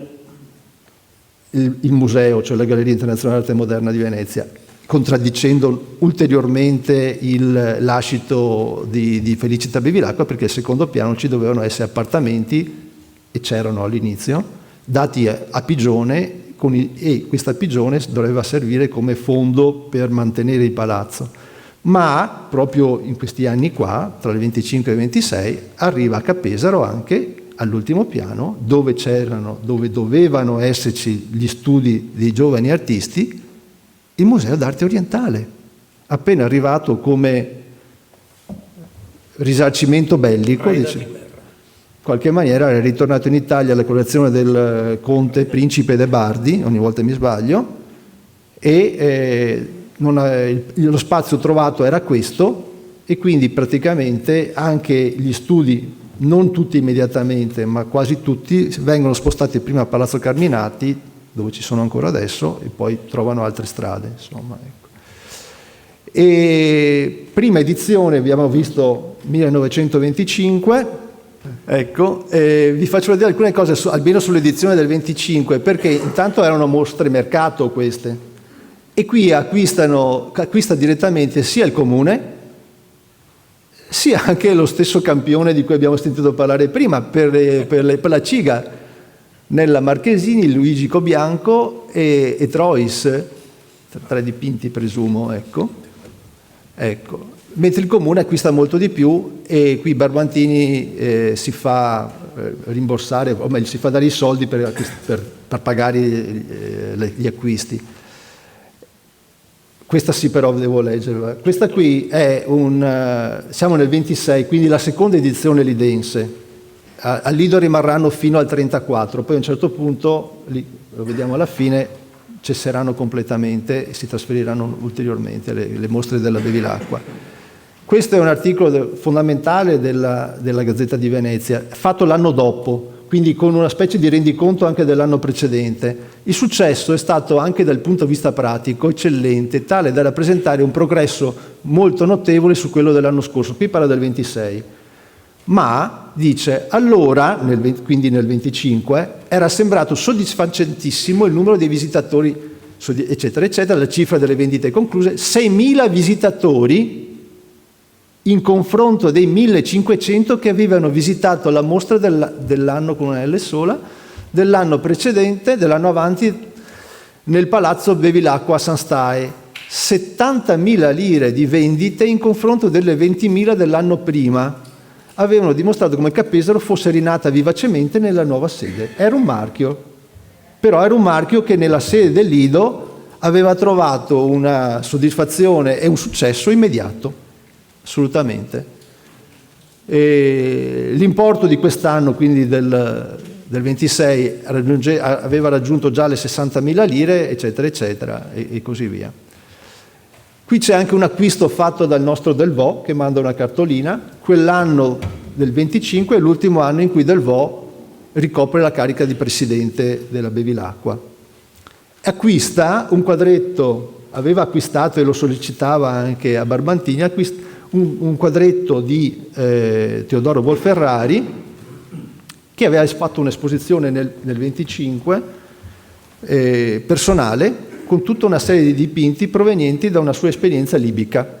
il museo, cioè la Galleria Internazionale d'Arte Moderna di Venezia, contraddicendo ulteriormente il lascito di Felicita Bevilacqua, perché il secondo piano ci dovevano essere appartamenti, e c'erano all'inizio, dati a Pigione, e questa Pigione doveva servire come fondo per mantenere il palazzo. Ma proprio in questi anni qua, tra il 25 e il 26, arriva a Cappesaro anche all'ultimo piano, dove dovevano esserci gli studi dei giovani artisti, il Museo d'Arte Orientale, appena arrivato come risarcimento bellico, in qualche maniera è ritornato in Italia la collezione del conte principe de Bardi, ogni volta mi sbaglio, e lo spazio trovato era questo, e quindi praticamente anche gli studi, non tutti immediatamente, ma quasi tutti, vengono spostati prima a Palazzo Carminati, dove ci sono ancora adesso, e poi trovano altre strade, insomma, ecco. E prima edizione abbiamo visto 1925. Ecco, vi faccio vedere alcune cose almeno sull'edizione del 25, perché intanto erano mostre mercato queste, e qui acquista direttamente sia il comune sia anche lo stesso campione di cui abbiamo sentito parlare prima per la CIGA, Nella Marchesini, Luigi Cobianco e Trois, 3 dipinti presumo, ecco. Mentre il comune acquista molto di più, e qui Barbantini si fa rimborsare, o meglio si fa dare i soldi per pagare gli acquisti. Questa sì, però devo leggerla. Questa qui è siamo nel 26, quindi la seconda edizione lidense. Al Lido rimarranno fino al 34, poi a un certo punto, lì lo vediamo alla fine, cesseranno completamente e si trasferiranno ulteriormente le mostre della Bevilacqua. Questo è un articolo fondamentale della Gazzetta di Venezia, fatto l'anno dopo, quindi con una specie di rendiconto anche dell'anno precedente. Il successo è stato anche dal punto di vista pratico eccellente, tale da rappresentare un progresso molto notevole su quello dell'anno scorso. Qui parla del 26, ma dice allora, quindi nel 25, era sembrato soddisfacentissimo il numero dei visitatori, eccetera, eccetera, la cifra delle vendite concluse, 6.000 visitatori in confronto dei 1.500 che avevano visitato la mostra dell'anno con una L sola, dell'anno precedente, dell'anno avanti, nel palazzo Bevilacqua a San Stae. 70.000 lire di vendite in confronto delle 20.000 dell'anno prima. Avevano dimostrato come Cappesaro fosse rinata vivacemente nella nuova sede. Era un marchio, però era un marchio che nella sede del Lido aveva trovato una soddisfazione e un successo immediato. Assolutamente. E l'importo di quest'anno, quindi del 26, aveva raggiunto già le 60.000 lire, eccetera, eccetera, e così via. Qui c'è anche un acquisto fatto dal nostro Delvaux, che manda una cartolina. Quell'anno del 25 è l'ultimo anno in cui Delvaux ricopre la carica di presidente della Bevilacqua. Acquista un quadretto, aveva acquistato e lo sollecitava anche a Barbantini, un quadretto di Teodoro Bolferrari, che aveva fatto un'esposizione nel 25 personale, con tutta una serie di dipinti provenienti da una sua esperienza libica.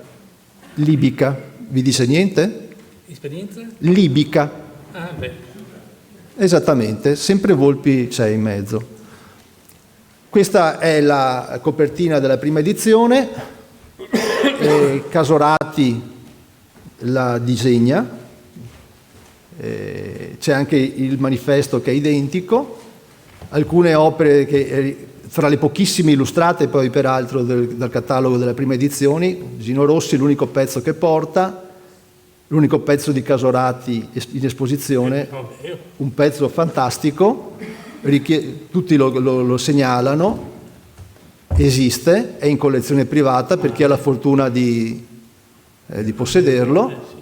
Libica, vi dice niente? Esperienza? Libica. Ah, beh. Esattamente, sempre Volpi c'è in mezzo. Questa è la copertina della prima edizione, Casorati la disegna, c'è anche il manifesto che è identico, alcune opere che fra le pochissime illustrate poi peraltro dal catalogo della prima edizione, Gino Rossi l'unico pezzo che porta, l'unico pezzo di Casorati in esposizione, un pezzo fantastico, tutti lo segnalano, esiste, è in collezione privata per chi ha la fortuna di possederlo,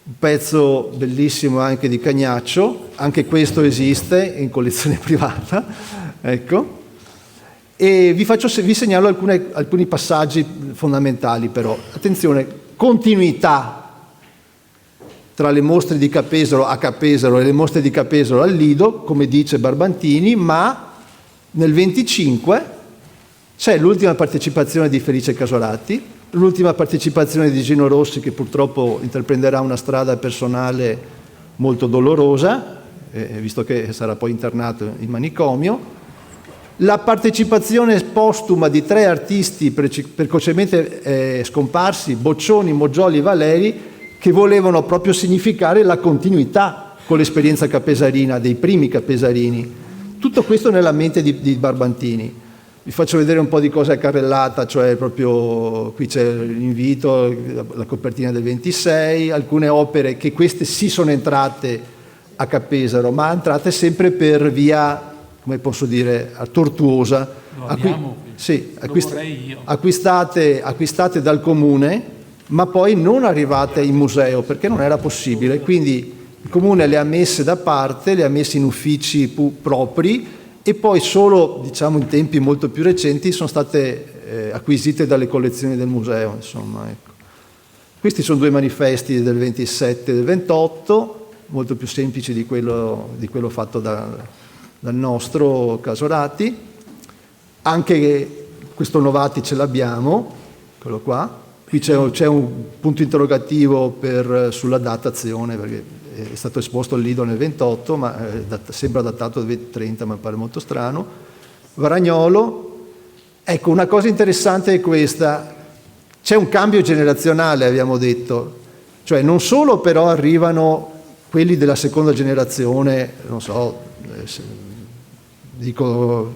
un pezzo bellissimo anche di Cagnaccio, anche questo esiste, è in collezione privata, ecco. E vi segnalo alcuni passaggi fondamentali però. Attenzione, continuità tra le mostre di Capesaro a Capesaro e le mostre di Capesaro al Lido, come dice Barbantini, ma nel 25 c'è l'ultima partecipazione di Felice Casorati, l'ultima partecipazione di Gino Rossi, che purtroppo intraprenderà una strada personale molto dolorosa, visto che sarà poi internato in manicomio, la partecipazione postuma di 3 artisti precocemente scomparsi, Boccioni, Moggioli e Valeri, che volevano proprio significare la continuità con l'esperienza capesarina, dei primi capesarini. Tutto questo nella mente di Barbantini. Vi faccio vedere un po' di cose a carrellata, cioè proprio qui c'è l'invito, la copertina del 26, alcune opere che queste sì sono entrate a Capesaro, ma entrate sempre per via, come posso dire, tortuosa. Lo abbiamo qui. Sì, lo vorrei io. acquistate dal comune, ma poi non arrivate in museo perché non era possibile, quindi il comune le ha messe da parte, le ha messe in uffici propri e poi solo, diciamo, in tempi molto più recenti sono state acquisite dalle collezioni del museo, insomma, ecco. Questi sono 2 manifesti del 27 e del 28, molto più semplici di quello fatto dal nostro Casorati. Anche questo Novati ce l'abbiamo, quello qua. Qui c'è un punto interrogativo sulla datazione, perché è stato esposto al Lido nel 28, ma sembra datato del 30, ma pare molto strano. Varagnolo. Ecco, una cosa interessante è questa. C'è un cambio generazionale, abbiamo detto. Cioè, non solo però arrivano quelli della seconda generazione, non so, dico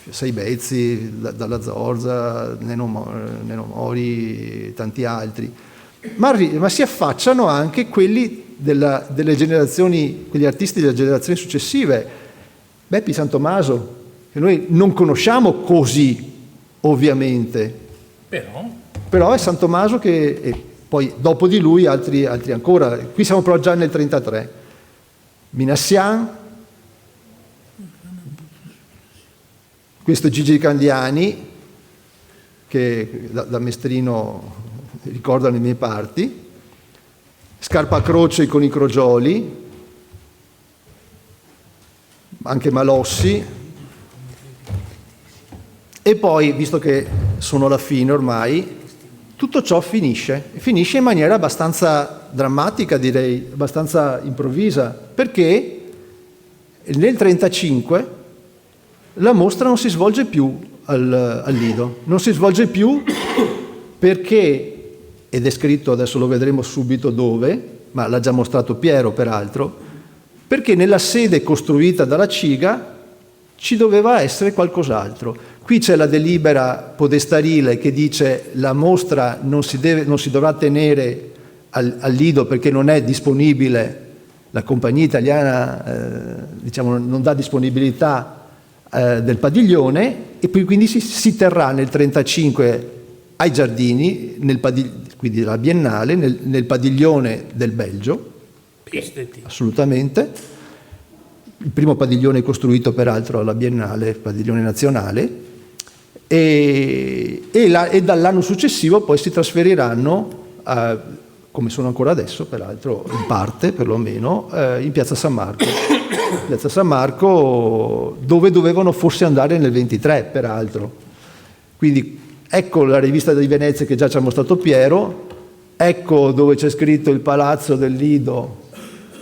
Seibezzi, Dalla Zorza, Neno Mori, tanti altri, ma si affacciano anche quelli delle generazioni, quegli artisti delle generazioni successive. Beppi Santomaso, che noi non conosciamo così, ovviamente, però è Santomaso e poi dopo di lui altri ancora. Qui siamo però già nel 33. Minassian, questo Gigi Candiani, che da mestrino ricorda le mie parti, Scarpa Croce con i Crogioli, anche Malossi, e poi, visto che sono alla fine ormai, tutto ciò finisce in maniera abbastanza drammatica, direi, abbastanza improvvisa, perché nel 1935 la mostra non si svolge più al Lido, non si svolge più perché, ed è scritto, adesso lo vedremo subito dove, ma l'ha già mostrato Piero peraltro, perché nella sede costruita dalla CIGA ci doveva essere qualcos'altro. Qui c'è la delibera podestarile che dice la mostra non si dovrà tenere al Lido perché non è disponibile, la compagnia italiana diciamo, non dà disponibilità del padiglione, e poi quindi si terrà nel 1935 ai Giardini, quindi la Biennale, nel padiglione del Belgio, assolutamente, il primo padiglione costruito peraltro alla Biennale, padiglione nazionale, e dall'anno successivo poi si trasferiranno, come sono ancora adesso peraltro, in parte perlomeno, in Piazza San Marco. Piazza San Marco, dove dovevano forse andare nel 23 peraltro. Quindi ecco la rivista di Venezia che già ci ha mostrato Piero, ecco dove c'è scritto il Palazzo del Lido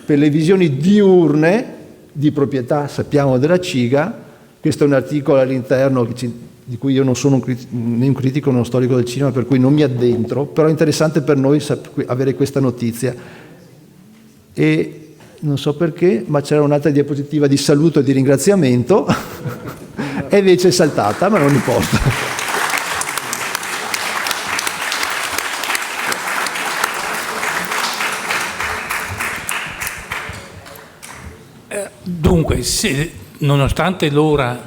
per le visioni diurne di proprietà, sappiamo, della CIGA. Questo è un articolo all'interno di cui io non sono né un critico né uno storico del cinema, per cui non mi addentro, però è interessante per noi avere questa notizia. E non so perché, ma c'era un'altra diapositiva di saluto e di ringraziamento e invece è saltata, ma non importa. Dunque, nonostante l'ora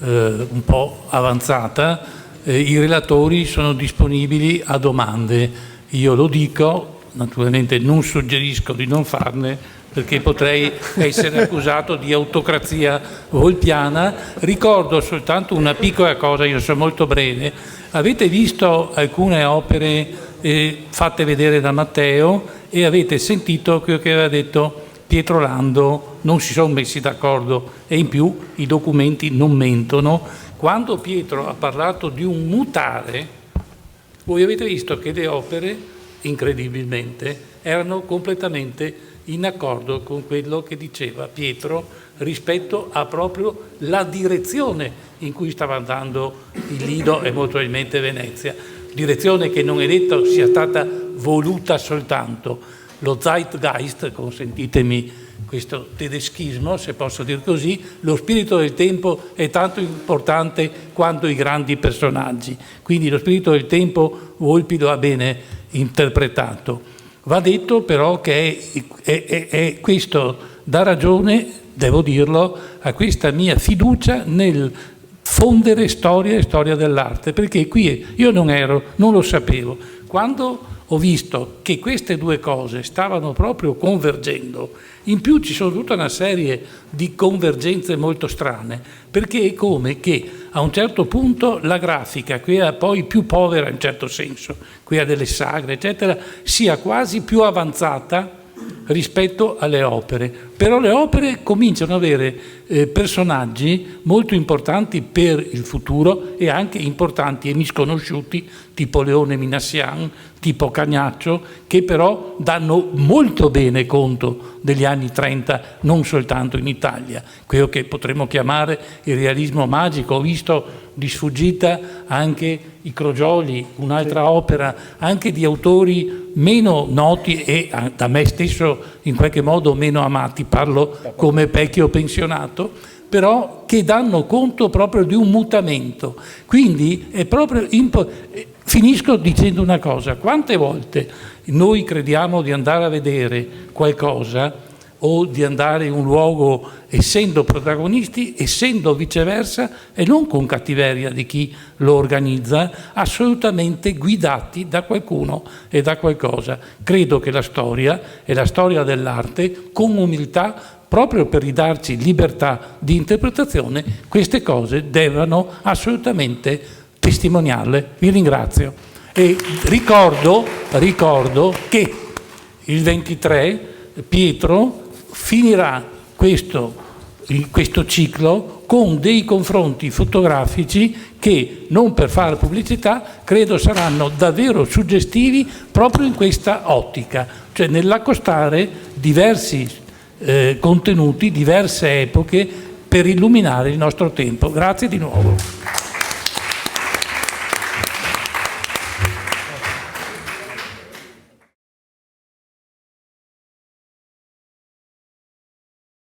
un po' avanzata, i relatori sono disponibili a domande. Io lo dico, naturalmente non suggerisco di non farne, perché potrei essere accusato di autocrazia volpiana. Ricordo soltanto una piccola cosa, io sono molto breve. Avete visto alcune opere fatte vedere da Matteo e avete sentito quello che aveva detto Pietro Lando, non si sono messi d'accordo e in più i documenti non mentono. Quando Pietro ha parlato di un mutare, voi avete visto che le opere, incredibilmente, erano completamente in accordo con quello che diceva Pietro rispetto a proprio la direzione in cui stava andando il Lido e molto probabilmente Venezia, direzione che non è detto sia stata voluta soltanto. Lo Zeitgeist, consentitemi questo tedeschismo, se posso dire così, lo spirito del tempo è tanto importante quanto i grandi personaggi. Quindi lo spirito del tempo Volpi lo ha bene interpretato. Va detto però che è questo dà ragione, devo dirlo, a questa mia fiducia nel fondere storia e storia dell'arte, perché qui io non lo sapevo. Quando ho visto che queste due cose stavano proprio convergendo, in più ci sono tutta una serie di convergenze molto strane, perché è come che a un certo punto la grafica, quella poi più povera in certo senso, quella delle sagre, eccetera, sia quasi più avanzata rispetto alle opere. Però le opere cominciano ad avere personaggi molto importanti per il futuro e anche importanti e misconosciuti, tipo Leone Minassian, tipo Cagnaccio, che però danno molto bene conto degli anni 30, non soltanto in Italia, quello che potremmo chiamare il realismo magico. Ho visto di sfuggita anche i Crogioli, un'altra opera anche di autori meno noti e da me stesso in qualche modo meno amati, parlo come vecchio pensionato, però che danno conto proprio di un mutamento. Quindi è proprio finisco dicendo una cosa: quante volte noi crediamo di andare a vedere qualcosa o di andare in un luogo essendo protagonisti, essendo viceversa, e non con cattiveria di chi lo organizza, assolutamente guidati da qualcuno e da qualcosa. Credo che la storia e la storia dell'arte, con umiltà, proprio per ridarci libertà di interpretazione, queste cose devono assolutamente testimoniarle. Vi ringrazio e ricordo che il 23 Pietro finirà questo ciclo con dei confronti fotografici che, non per fare pubblicità, credo saranno davvero suggestivi proprio in questa ottica, cioè nell'accostare diversi contenuti, diverse epoche per illuminare il nostro tempo. Grazie di nuovo.